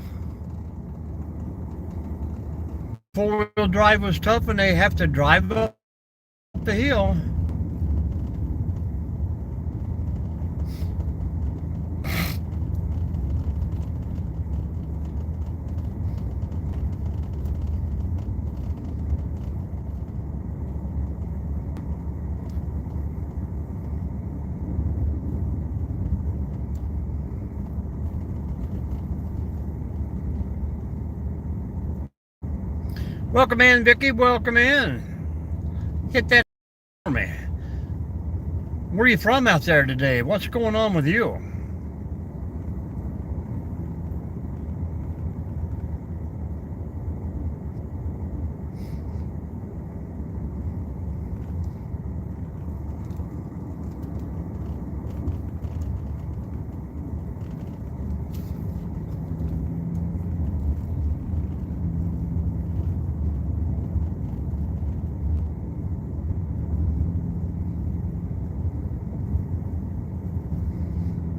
Four-wheel drive was tough and they have to drive up the hill. Welcome in, Vicky. Welcome in. Hit that for me. Where are you from out there today? What's going on with you?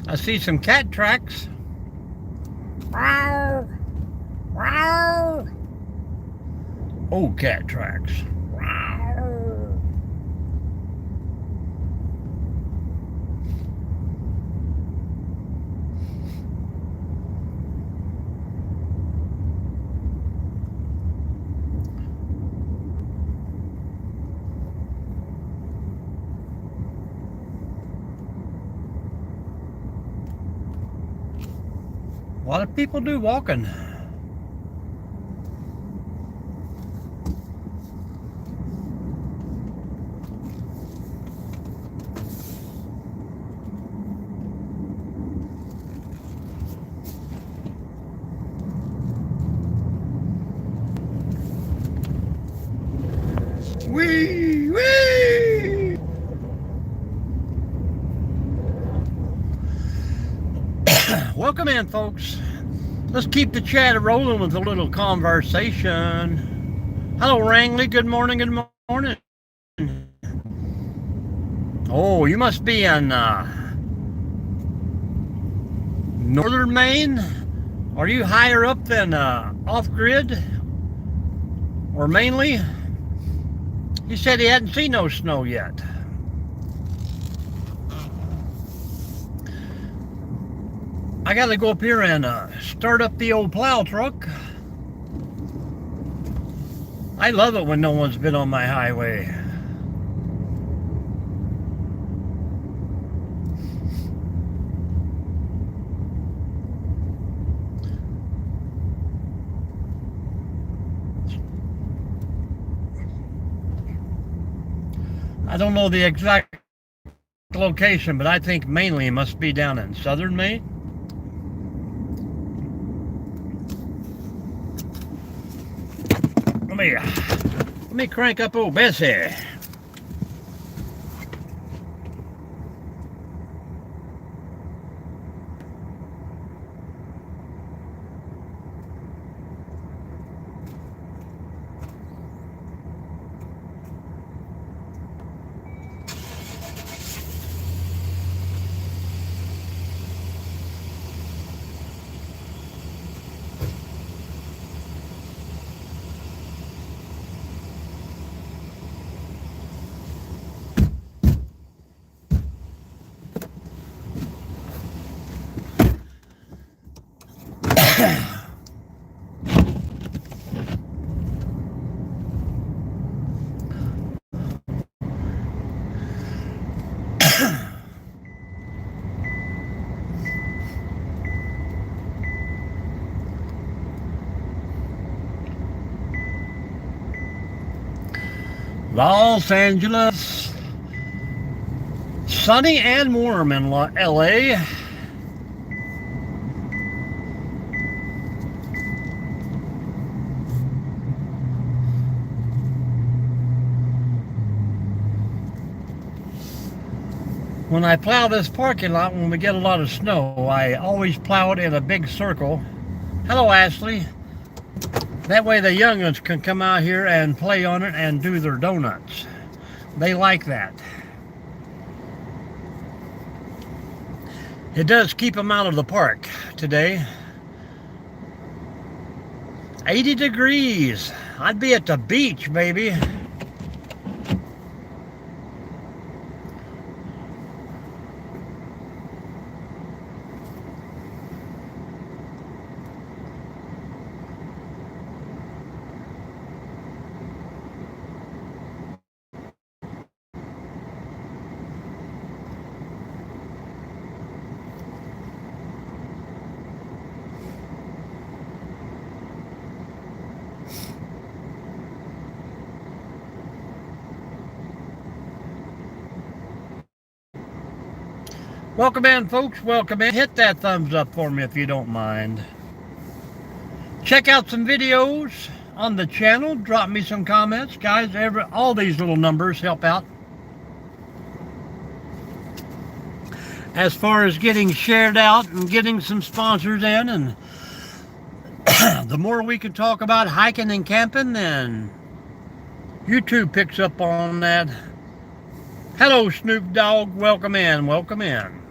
I see some cat tracks. Oh, cat tracks. A lot of people do walking. Wee, wee. Welcome in, folks. Let's keep the chat rolling with a little conversation. Hello, Rangley. Good morning. Good morning. Oh, you must be in northern Maine. Are you higher up than off-grid or mainly? He said he hadn't seen no snow yet. I got to go up here and start up the old plow truck. I love it when no one's been on my highway. I don't know the exact location, but I think mainly it must be down in southern Maine. Let me crank up old Bessie. Los Angeles, sunny and warm in LA. When I plow this parking lot, when we get a lot of snow, I always plow it in a big circle. Hello, Ashley. That way the young ones can come out here and play on it and do their donuts. They like that. It does keep them out of the park today. 80 degrees. I'd be at the beach, baby. Welcome in, folks. Welcome in. Hit that thumbs up for me if you don't mind. Check out some videos on the channel. Drop me some comments. Guys, all these little numbers help out. As far as getting shared out and getting some sponsors in, and the more we can talk about hiking and camping, then YouTube picks up on that. Hello, Snoop Dogg. Welcome in. Welcome in.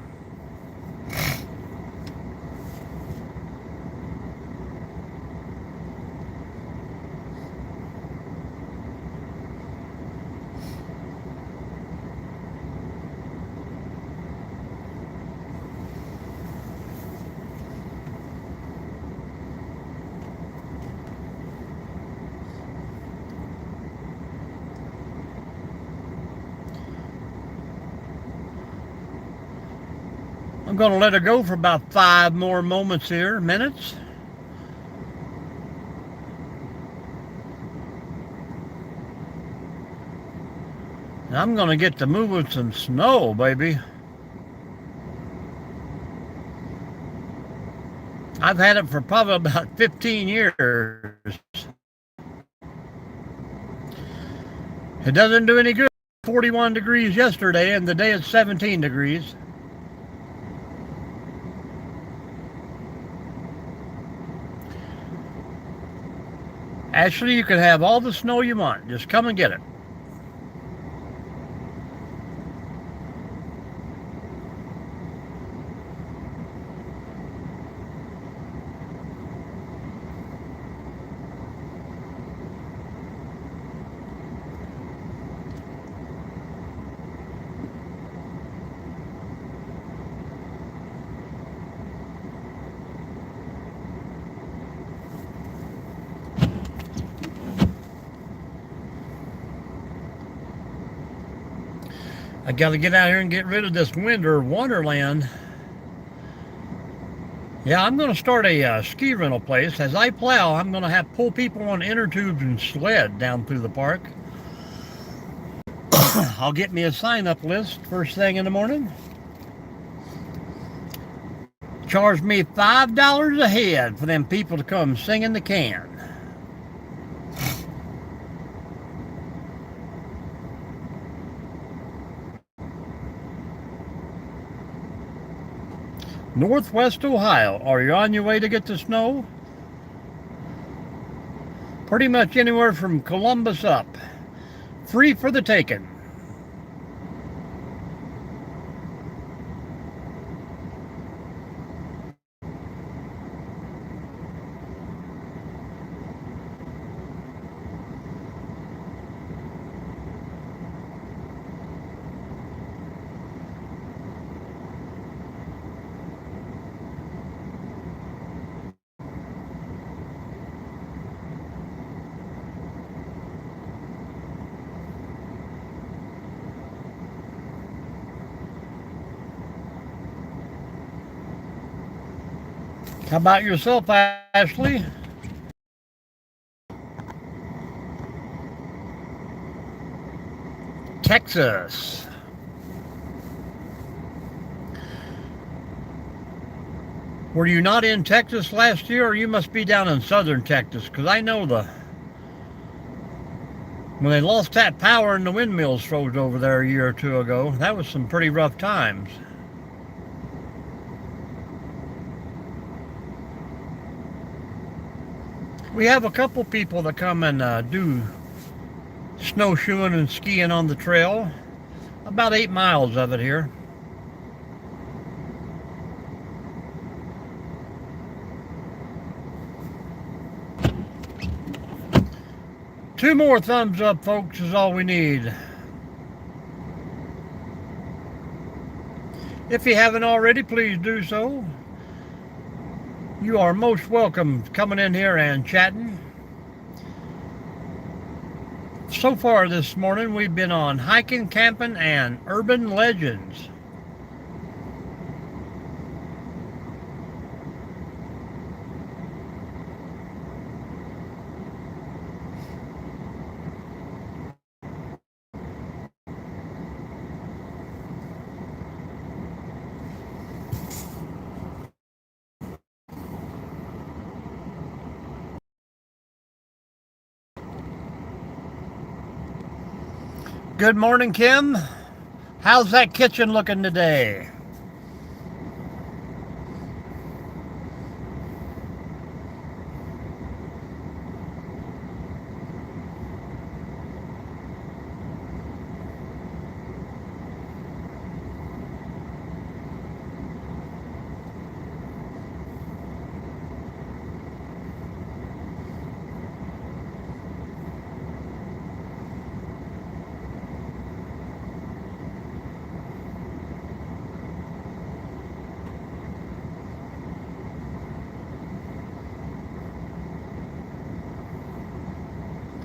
I'm going to let it go for about 5 more moments here, minutes. And I'm going to get to moving some snow, baby. I've had it for probably about 15 years. It doesn't do any good. 41 degrees yesterday, and today it's 17 degrees. Actually, you can have all the snow you want. Just come and get it. I got to get out here and get rid of this winter wonderland. Yeah, I'm going to start a ski rental place. As I plow, I'm going to have pull people on inner tubes and sled down through the park. I'll get me a sign-up list first thing in the morning. Charge me $5 a head for them people to come sing in the can. Northwest Ohio, are you on your way to get the snow? Pretty much anywhere from Columbus up. Free for the taking. How about yourself, Ashley? Texas. Were you not in Texas last year, or you must be down in southern Texas? Because I know when they lost that power and the windmills froze over there a year or two ago, that was some pretty rough times. We have a couple people that come and do snowshoeing and skiing on the trail. About 8 miles of it here. Two more thumbs up, folks, is all we need. If you haven't already, please do so. You are most welcome coming in here and chatting. So far this morning, we've been on hiking, camping, and urban legends. Good morning, Kim. How's that kitchen looking today?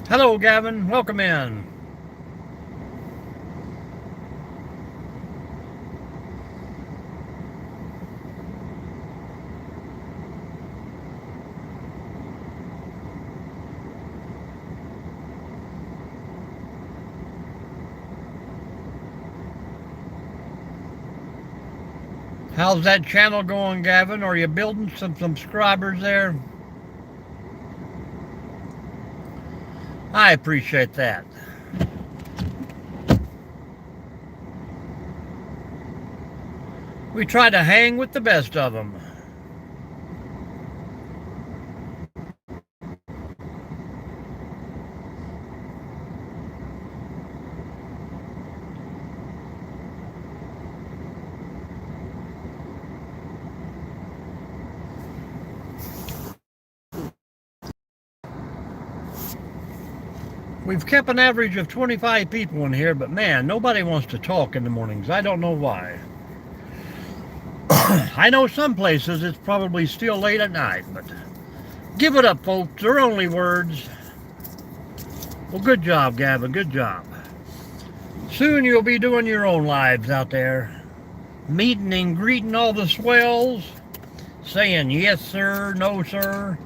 Hello, Gavin. Welcome in. How's that channel going, Gavin? Are you building some subscribers there? I appreciate that. We try to hang with the best of them. We've kept an average of 25 people in here, but man, nobody wants to talk in the mornings. I don't know why. I know some places it's probably still late at night, but give it up, folks. They're only words. Well, good job, Gavin. Good job. Soon you'll be doing your own lives out there, meeting and greeting all the swells, saying yes sir, no sir,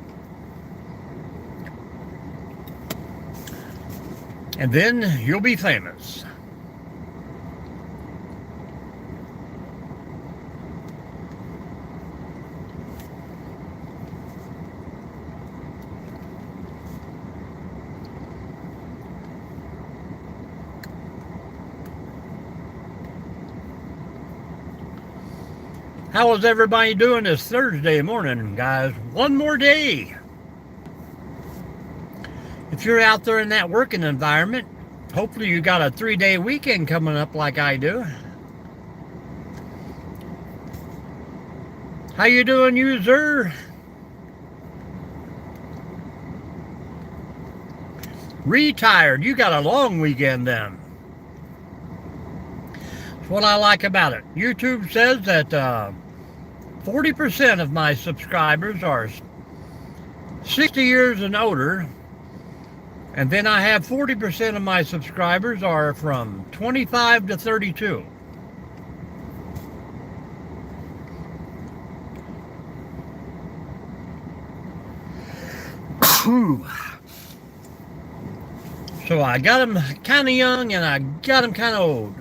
and then you'll be famous. How is everybody doing this Thursday morning, guys? One more day. If you're out there in that working environment, hopefully you got a 3-day weekend coming up like I do. How you doing, user? Retired. You got a long weekend then. That's what I like about it. YouTube says that 40% of my subscribers are 60 years and older, and then I have 40% of my subscribers are from 25 to 32. So I got them kind of young and I got them kind of old.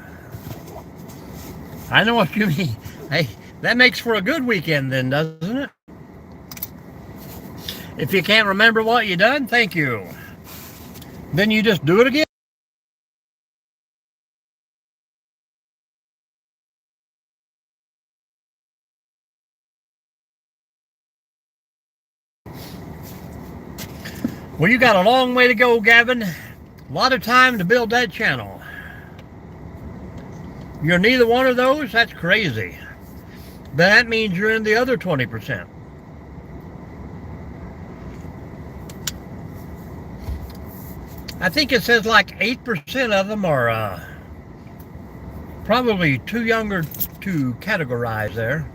I know what you mean. Hey, that makes for a good weekend then, doesn't it? If you can't remember what you done, thank you. Then you just do it again. Well, you got a long way to go, Gavin. A lot of time to build that channel. You're neither one of those? That's crazy. But that means you're in the other 20%. I think it says like 8% of them are probably too younger to categorize there.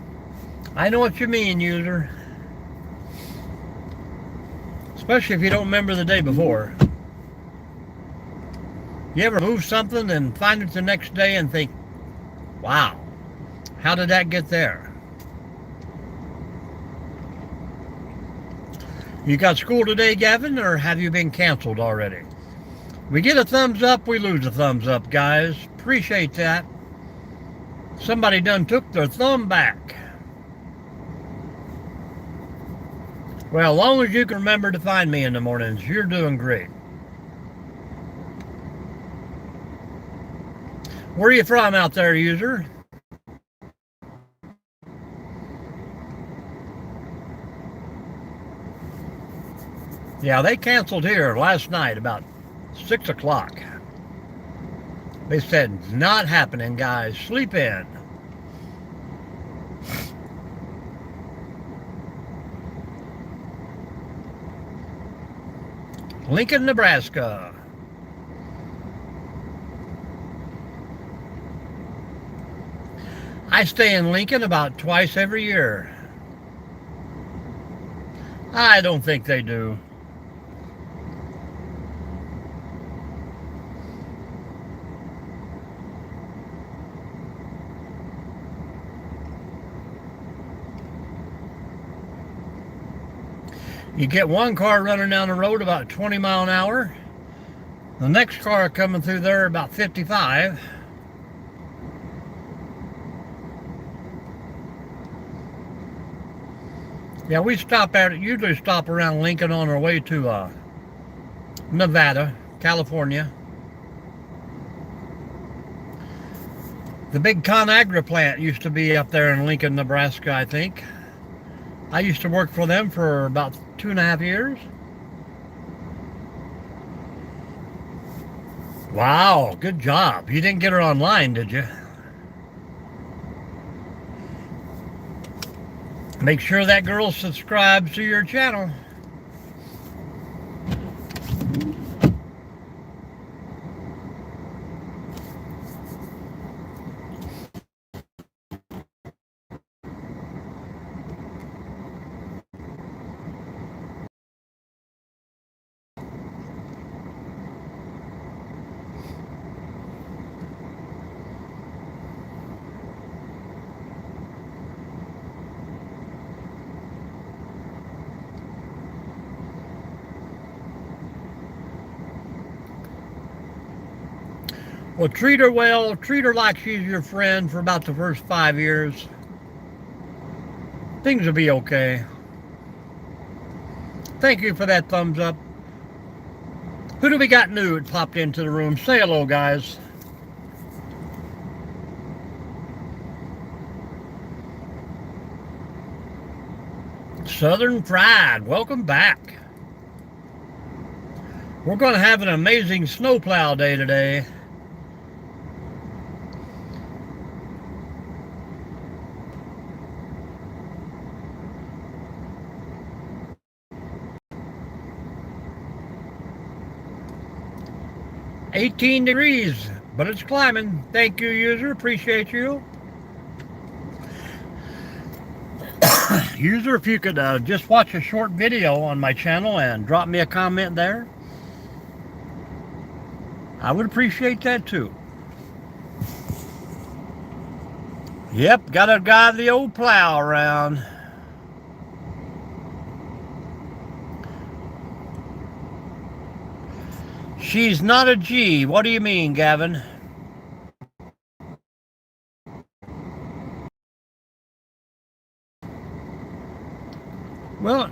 I know what you mean, user. Especially if you don't remember the day before. You ever move something and find it the next day and think, wow, how did that get there? You got school today, Gavin, or have you been canceled already? We get a thumbs up, we lose a thumbs up, guys. Appreciate that. Somebody done took their thumb back. Well, as long as you can remember to find me in the mornings, you're doing great. Where are you from out there, user? Yeah, they canceled here last night about 6 o'clock. They said, not happening, guys. Sleep in. Lincoln, Nebraska. I stay in Lincoln about twice every year. I don't think they do. You get one car running down the road about 20 miles an hour. The next car coming through there about 55. Yeah, we usually stop around Lincoln on our way to Nevada, California. The big ConAgra plant used to be up there in Lincoln, Nebraska, I think. I used to work for them for about 2.5 years. Wow, good job. You didn't get her online, did you? Make sure that girl subscribes to your channel. Well, treat her well. Treat her like she's your friend for about the first 5 years. Things will be okay. Thank you for that thumbs up. Who do we got new that popped into the room? Say hello, guys. Southern Fried, welcome back. We're going to have an amazing snowplow day today. $18 degrees, but it's climbing. Thank you, user. Appreciate you. User, if you could just watch a short video on my channel and drop me a comment there, I would appreciate that too. Yep, gotta drive the old plow around. She's not a G. What do you mean, Gavin? Well,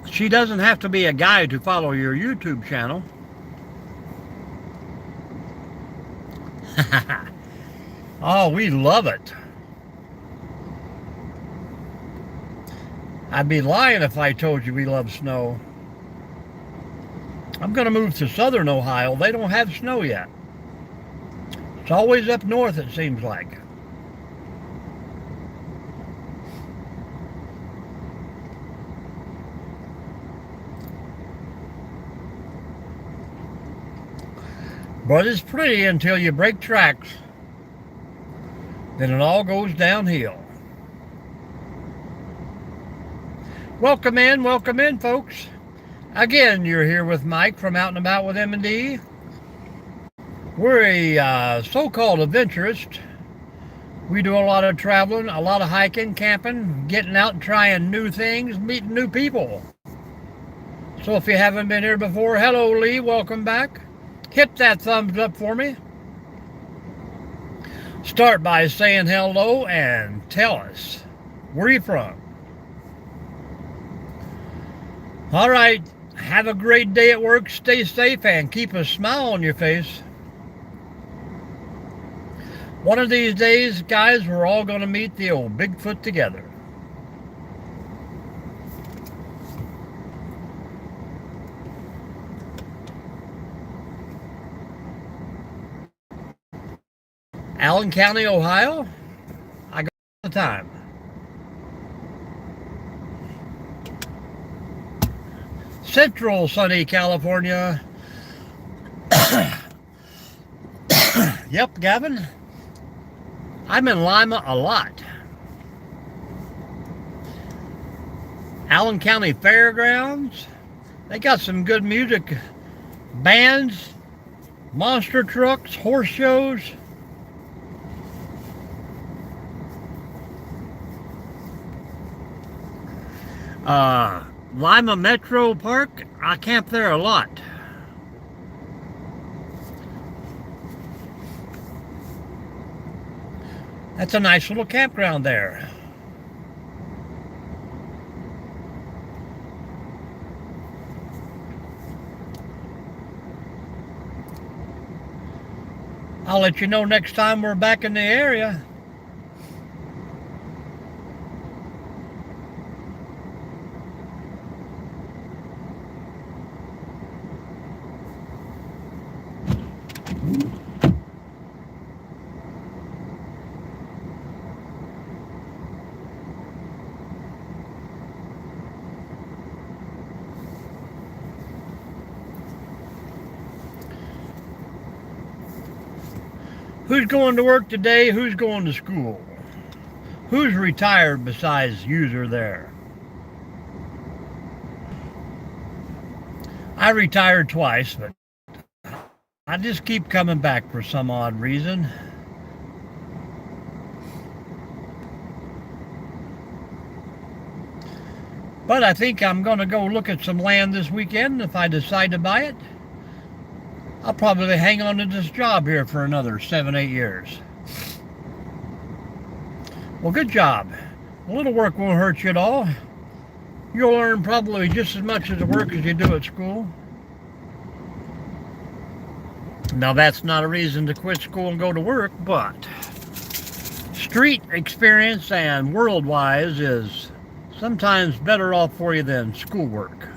she doesn't have to be a guy to follow your YouTube channel. Oh, we love it. I'd be lying if I told you we love snow. I'm going to move to southern Ohio. They don't have snow yet. It's always up north, it seems like. But it's pretty until you break tracks. Then it all goes downhill. Welcome in, folks. Again, you're here with Mike from OutandAboutwithMandD. We're a so-called adventurist. We do a lot of traveling, a lot of hiking, camping, getting out and trying new things, meeting new people. So if you haven't been here before, hello Lee, welcome back. Hit that thumbs up for me. Start by saying hello and tell us where you from. All right, have a great day at work, stay safe, and keep a smile on your face. One of these days, guys, we're all going to meet the old Bigfoot together. Allen County, Ohio, I go all the time. Central sunny California. Yep, Gavin. I'm in Lima a lot. Allen County Fairgrounds. They got some good music. Bands, monster trucks, horse shows. Lima Metro Park, I camp there a lot. That's a nice little campground there. I'll let you know next time we're back in the area. Who's going to work today? Who's going to school? Who's retired besides user there? I retired twice, but I just keep coming back for some odd reason. But I think I'm going to go look at some land this weekend if I decide to buy it. I'll probably hang on to this job here for another 7, 8 years. Well, good job. A little work won't hurt you at all. You'll earn probably just as much as the work as you do at school. Now, that's not a reason to quit school and go to work, but street experience and world-wise is sometimes better off for you than schoolwork.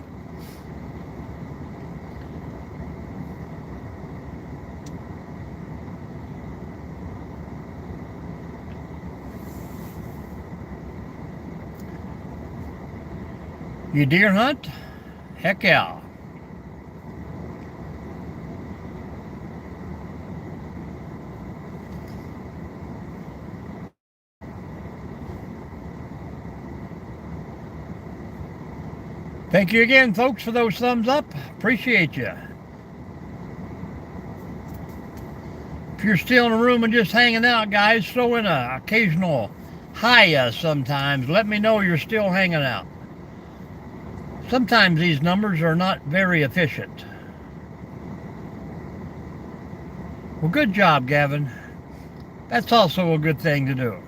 You deer hunt? Heck yeah. Thank you again, folks, for those thumbs up. Appreciate you. If you're still in the room and just hanging out, guys, throw in an occasional hi sometimes. Let me know you're still hanging out. Sometimes these numbers are not very efficient. Well, good job, Gavin. That's also a good thing to do.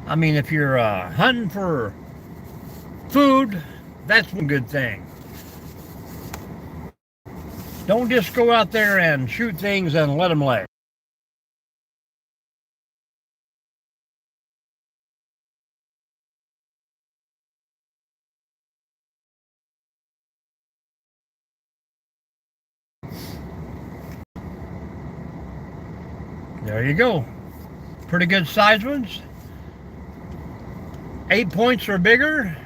I mean, if you're hunting for food, that's one good thing. Don't just go out there and shoot things and let them lay. There you go. Pretty good size ones. 8 points or bigger.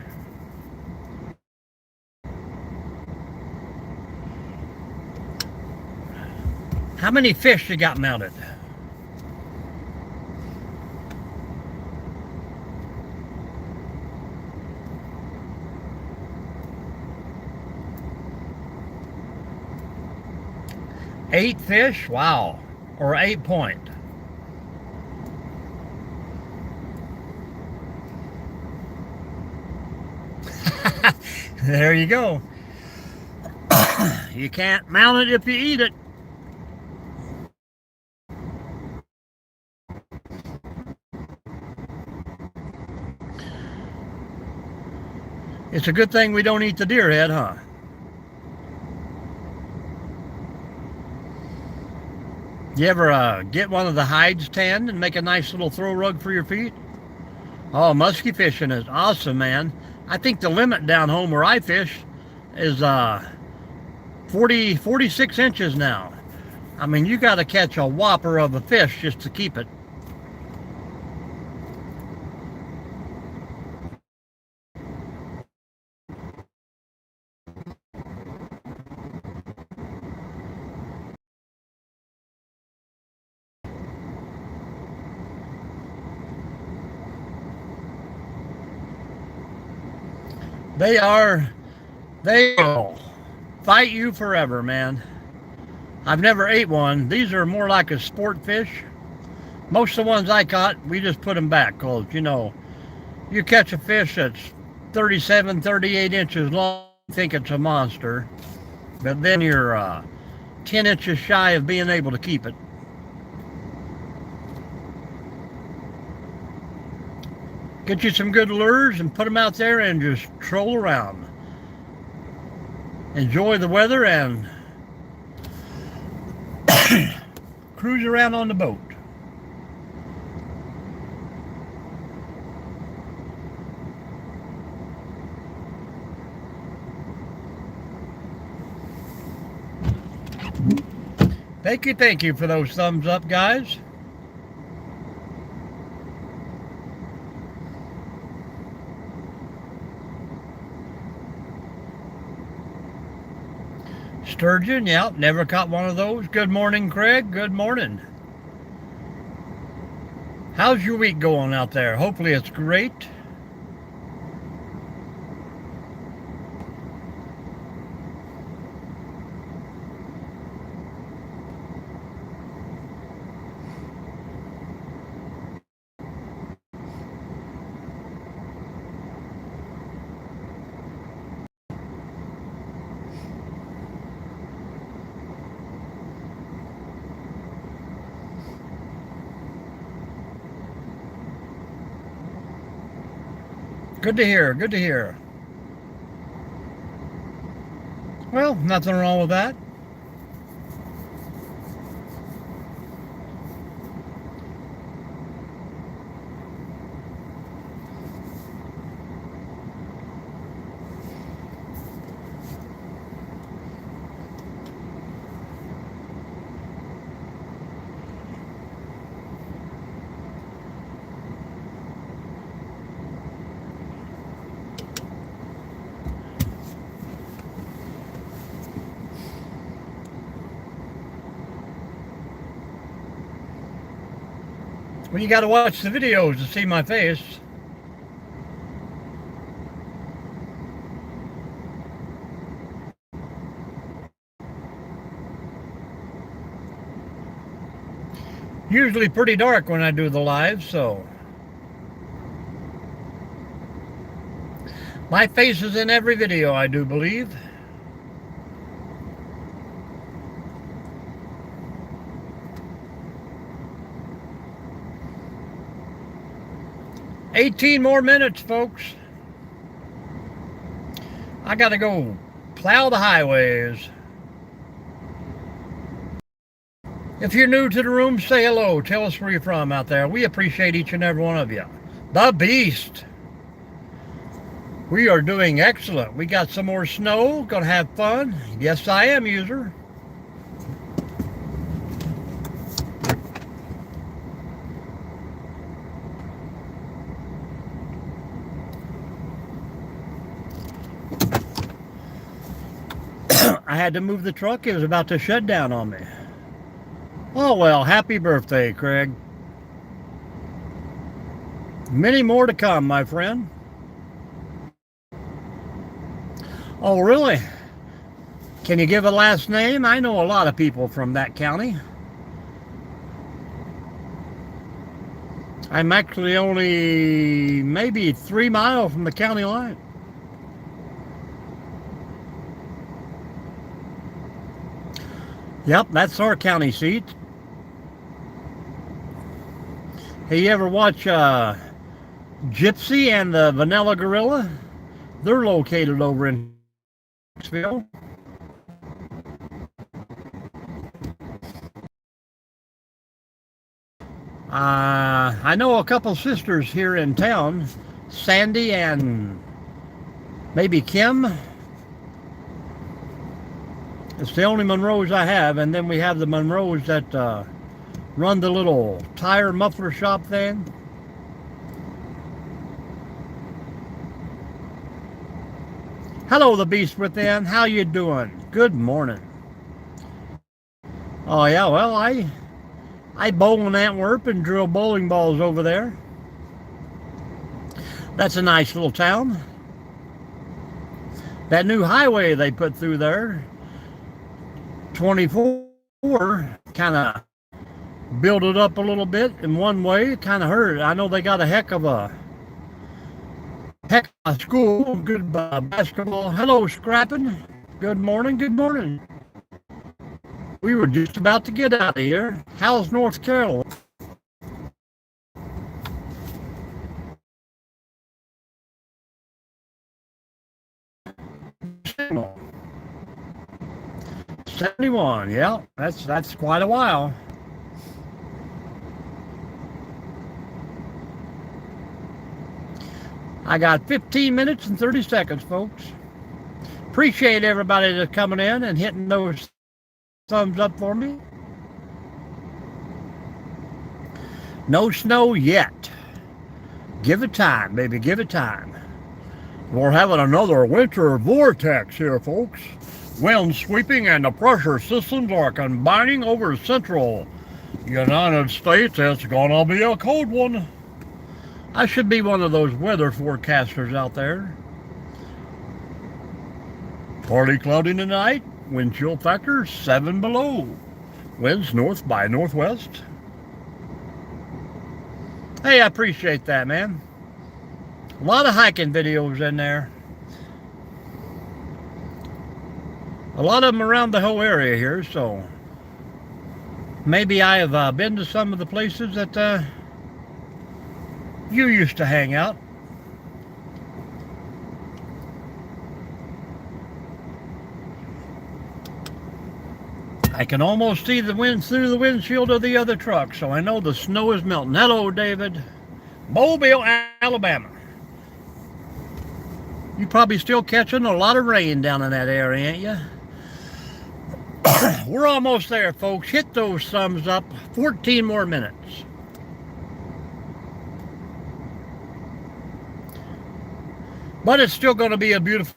How many fish you got mounted? Eight fish? Wow. Or 8 point. There you go. You can't mount it if you eat it. It's a good thing we don't eat the deer head, huh? You ever get one of the hides tanned and make a nice little throw rug for your feet? Oh, musky fishing is awesome, man. I think the limit down home where I fish is 46 inches now. I mean, you got to catch a whopper of a fish just to keep it. They will fight you forever, man. I've never ate one. These are more like a sport fish. Most of the ones I caught, we just put them back because, you know, you catch a fish that's 37, 38 inches long, you think it's a monster, but then you're 10 inches shy of being able to keep it. Get you some good lures and put them out there and just troll around. Enjoy the weather and cruise around on the boat. Thank you for those thumbs up, guys. Sturgeon, yeah, never caught one of those. Good morning, Craig. Good morning. How's your week going out there? Hopefully it's great. Good to hear. Good to hear. Well, nothing wrong with that. Well, you got to watch the videos to see my face. Usually pretty dark when I do the live, so my face is in every video, I do believe. "18 more minutes, folks. I gotta go plow the highways." If you're new to the room, say hello. Tell us where you're from out there. We appreciate each and every one of you. The Beast. We are doing excellent. We got some more snow. Gonna have fun. Yes, I am, user. I had to move the truck. It was about to shut down on me. Oh well, happy birthday, Craig. Many more to come, my friend. Oh, really? Can you give a last name? I know a lot of people from that county. I'm actually only maybe 3 miles from the county line. Yep, that's our county seat. Hey, you ever watch Gypsy and the Vanilla Gorilla? They're located over in Knoxville. I know a couple sisters here in town, Sandy and maybe Kim. It's the only Monroes I have, and then we have the Monroes that run the little tire muffler shop thing. Hello, the Beast Within. How you doing? Good morning. Oh yeah, well I bowl in Antwerp and drill bowling balls over there. That's a nice little town. That new highway they put through there, 24, kind of build it up a little bit in one way. Kind of hurt. I know they got a heck of a school. Good basketball. Hello, Scrappin'. Good morning. Good morning. We were just about to get out of here. How's North Carolina? '71. Yeah, that's quite a while. I got 15 minutes and 30 seconds, folks. Appreciate everybody that's coming in and hitting those thumbs up for me. No snow yet. Give it time, baby, give it time. We're having another winter vortex here, folks. Winds sweeping and the pressure systems are combining over central United States. It's gonna be a cold one. I should be one of those weather forecasters out there. Partly cloudy tonight. Wind chill factor 7 below. Winds north by northwest. Hey, I appreciate that, man. A lot of hiking videos in there. A lot of them around the whole area here, so maybe I have been to some of the places that you used to hang out. I can almost see the wind through the windshield of the other truck, so I know the snow is melting. Hello, David. Mobile, Alabama. You probably still catching a lot of rain down in that area, ain't you? We're almost there, folks. Hit those thumbs up. 14 more minutes. But it's still going to be a beautiful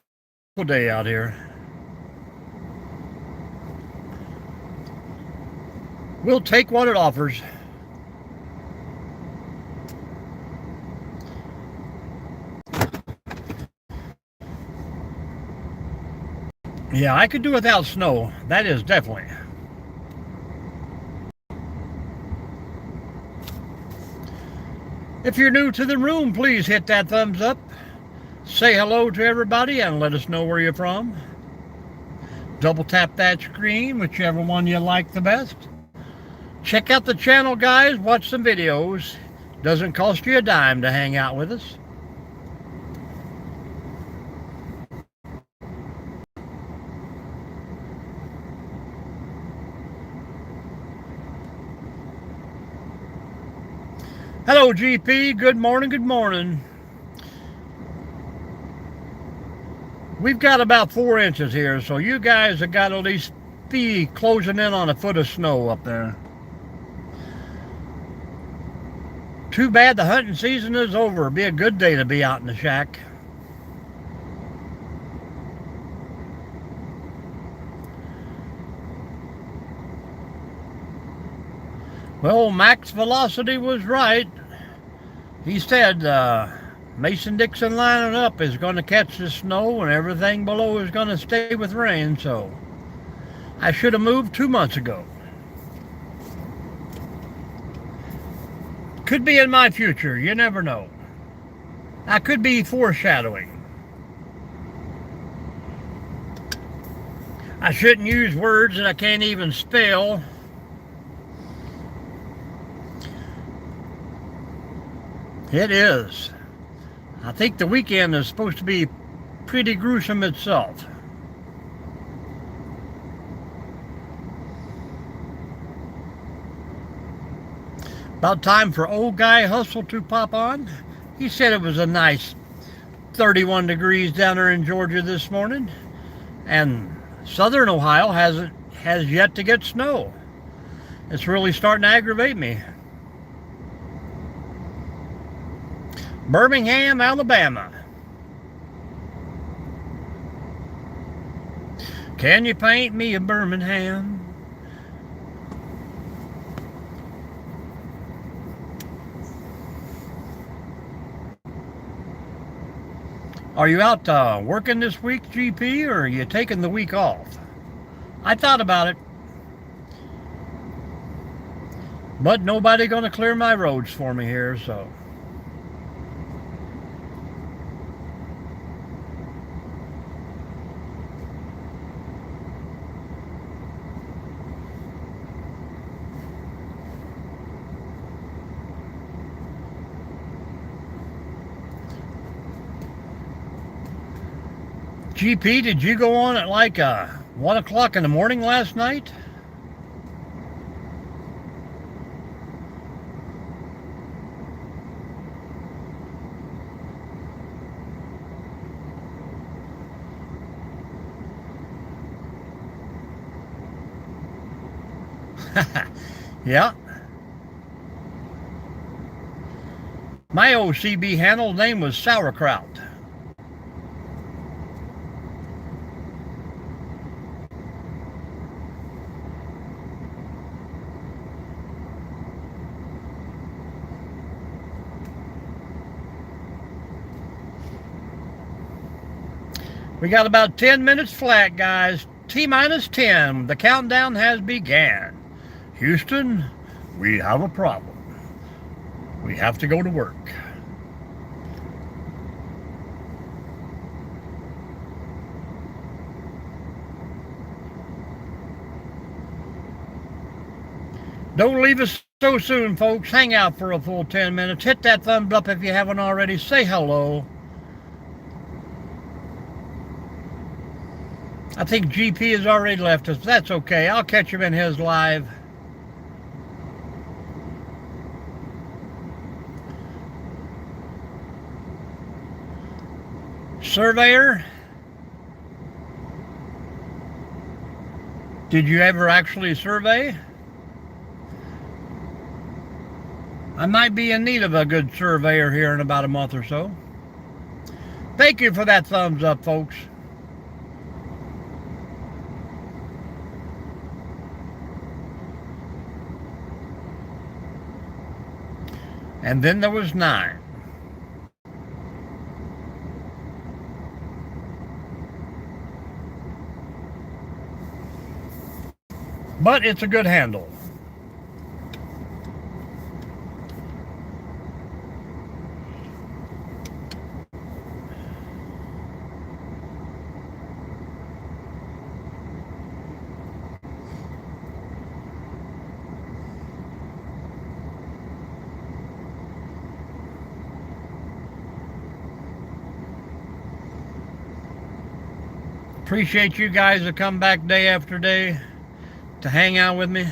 day out here. We'll take what it offers. Yeah, I could do without snow. That is definitely. If you're new to the room, please hit that thumbs up. Say hello to everybody and let us know where you're from. Double tap that screen, whichever one you like the best. Check out the channel, guys. Watch some videos. Doesn't cost you a dime to hang out with us. Hello, GP. Good morning, good morning. We've got about 4 inches here, so you guys have got to at least be closing in on a foot of snow up there. Too bad the hunting season is over. It'll be a good day to be out in the shack. Well, Max Velocity was right. He said Mason-Dixon lining up is going to catch the snow and everything below is going to stay with rain, so I should have moved 2 months ago. Could be in my future, you never know. I could be foreshadowing. I shouldn't use words that I can't even spell. It is. I think the weekend is supposed to be pretty gruesome itself. About time for Old Guy Hustle to pop on. He said it was a nice 31 degrees down there in Georgia this morning. And southern Ohio has yet to get snow. It's really starting to aggravate me. Birmingham, Alabama. Can you paint me a Birmingham? Are you out working this week, GP, or are you taking the week off? I thought about it. But nobody gonna clear my roads for me here, so. GP, did you go on at like 1 o'clock in the morning last night? Yeah. My OCB handle name was Sauerkraut. We got about 10 minutes flat, guys. T-minus 10. The countdown has began. Houston, we have a problem. We have to go to work. Don't leave us so soon, folks. Hang out for a full 10 minutes. Hit that thumbs up if you haven't already. Say hello. I think GP has already left us. That's okay. I'll catch him in his live. Surveyor, did you ever actually survey? I might be in need of a good surveyor here in about a month or so. Thank you for that thumbs up, folks. And then there was 9. But it's a good handle. Appreciate you guys that come back day after day to hang out with me.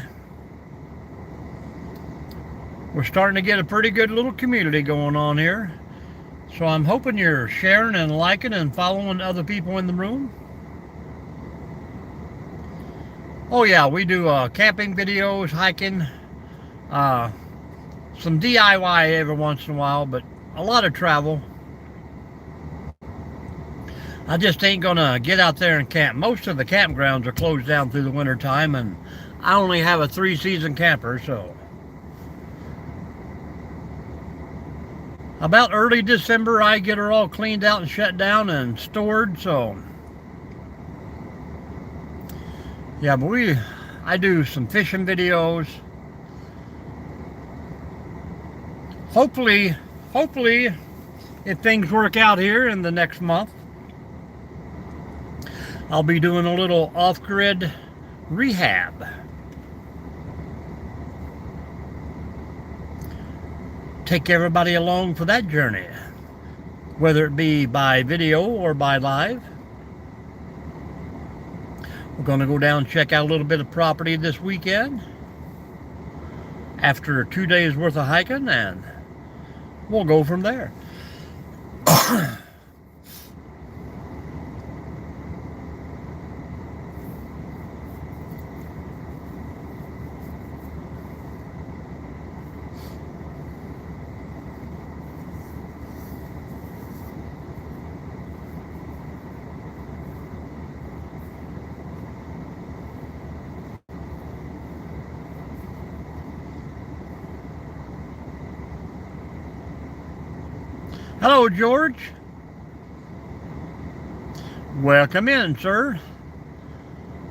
We're starting to get a pretty good little community going on here. So I'm hoping you're sharing and liking and following other people in the room. Oh yeah, we do camping videos, hiking, some DIY every once in a while, but a lot of travel. I just ain't gonna get out there and camp. Most of the campgrounds are closed down through the winter time, and I only have a 3-season camper, so about early December I get her all cleaned out and shut down and stored. So yeah, but I do some fishing videos. Hopefully if things work out here in the next month, I'll be doing a little off-grid rehab. Take everybody along for that journey, whether it be by video or by live. We're going to go down and check out a little bit of property this weekend after 2 days worth of hiking, and we'll go from there. Hello, George. Welcome in, sir.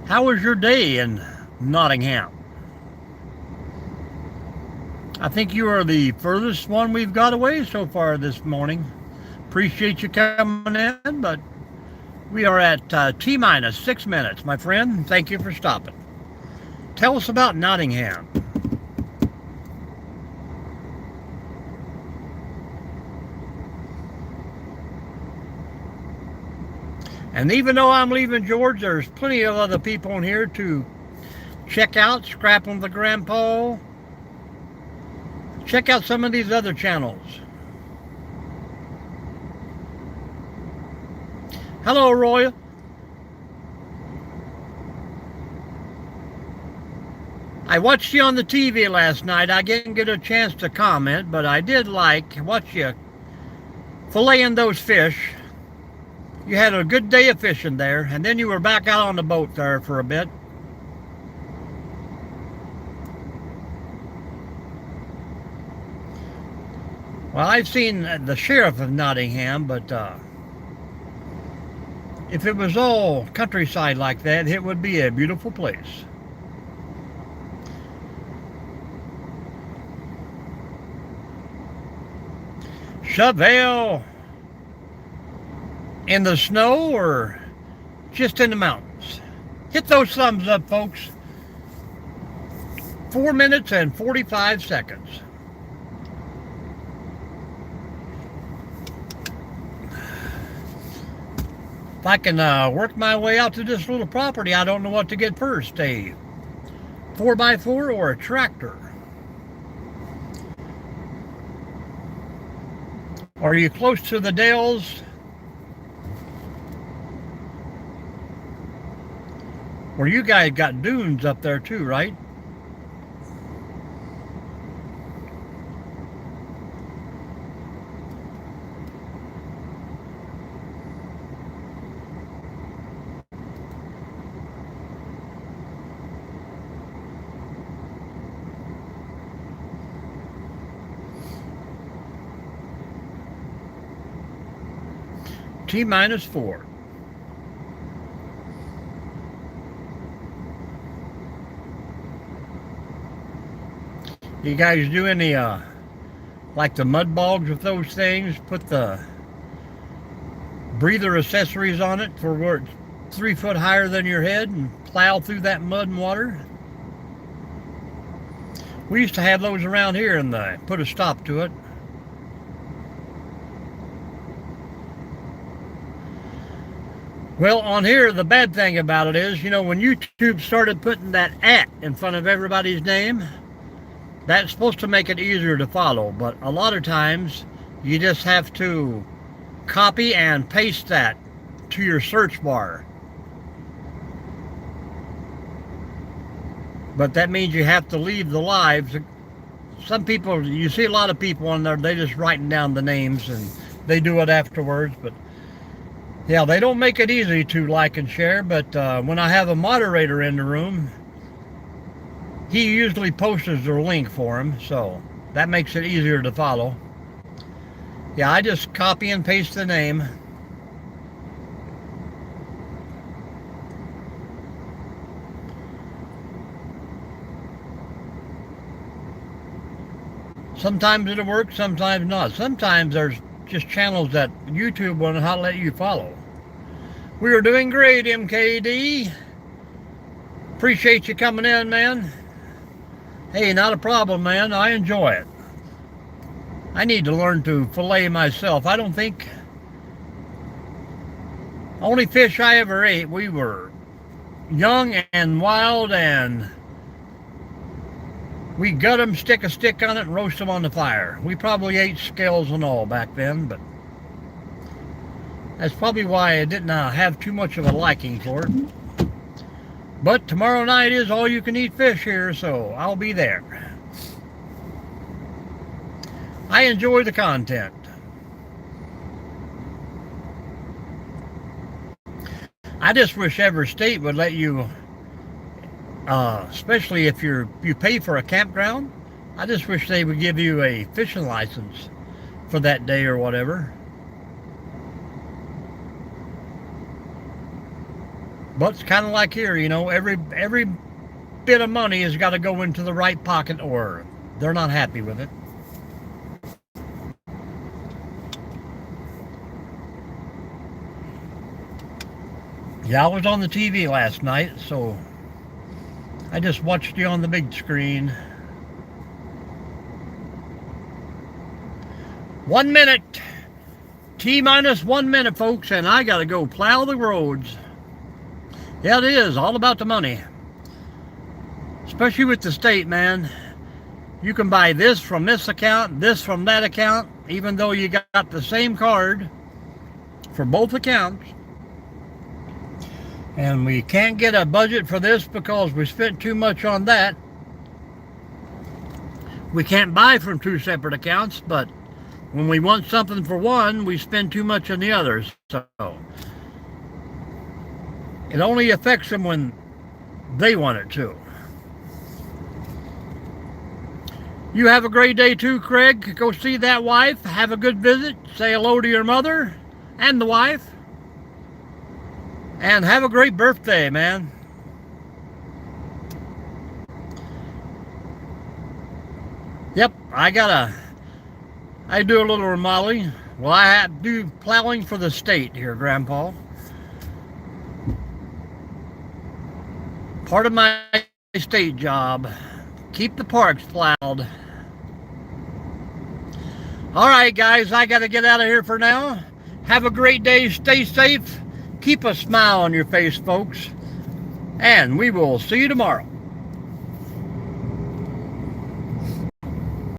How was your day in Nottingham? I think you are the furthest one we've got away so far this morning. Appreciate you coming in, but we are at T-minus 6 minutes, my friend. Thank you for stopping. Tell us about Nottingham. And even though I'm leaving George, there's plenty of other people in here to check out. Scrapping the Grandpa. Check out some of these other channels. Hello, Roy. I watched you on the TV last night. I didn't get a chance to comment, but I did watch you filleting those fish. You had a good day of fishing there, and then you were back out on the boat there for a bit. Well, I've seen the sheriff of Nottingham, but if it was all countryside like that, it would be a beautiful place. Chevelle. In the snow or just in the mountains? Hit those thumbs up, folks. 4 minutes and 45 seconds. If I can work my way out to this little property, I don't know what to get first, a 4x4 or a tractor. Are you close to the Dells? Well, you guys got dunes up there too, right? T-4. You guys do any like the mud bogs with those things? Put the breather accessories on it for where it's 3 foot higher than your head and plow through that mud and water. We used to have those around here and they put a stop to it. Well, on here, the bad thing about it is, you know, when YouTube started putting that @ in front of everybody's name, that's supposed to make it easier to follow, but a lot of times you just have to copy and paste that to your search bar. But that means you have to leave the lives. Some people, you see a lot of people on there, they just writing down the names and they do it afterwards, but yeah, they don't make it easy to like and share, but when I have a moderator in the room, he usually posts their link for him, so that makes it easier to follow. Yeah, I just copy and paste the name. Sometimes it'll work, sometimes not. Sometimes there's just channels that YouTube will not let you follow. We are doing great, MKD. Appreciate you coming in, man. Hey, not a problem, man. I enjoy it. I need to learn to fillet myself. I don't think... Only fish I ever ate, we were young and wild, and we gut them, stick a stick on it, and roast them on the fire. We probably ate scales and all back then, but that's probably why I didn't have too much of a liking for it. But tomorrow night is all you can eat fish here, so I'll be there. I enjoy the content. I just wish every state would let you, especially if you pay for a campground, I just wish they would give you a fishing license for that day or whatever. But it's kind of like here, you know, every bit of money has got to go into the right pocket or they're not happy with it. Yeah, I was on the TV last night, so I just watched you on the big screen. 1 minute. T-1 minute, folks, and I got to go plow the roads. Yeah, it is all about the money. Especially with the state, man. You can buy this from this account, this from that account, even though you got the same card for both accounts. And we can't get a budget for this because we spent too much on that. We can't buy from 2 separate accounts, but when we want something for one, we spend too much on the others. So it only affects them when they want it to. You have a great day too, Craig. Go see that wife. Have a good visit. Say hello to your mother and the wife. And have a great birthday, man. Yep, I do a little remodeling. Well, I do plowing for the state here, Grandpa. Part of my state job. Keep the parks plowed. All right, guys, I got to get out of here for now. Have a great day. Stay safe. Keep a smile on your face, folks. And we will see you tomorrow.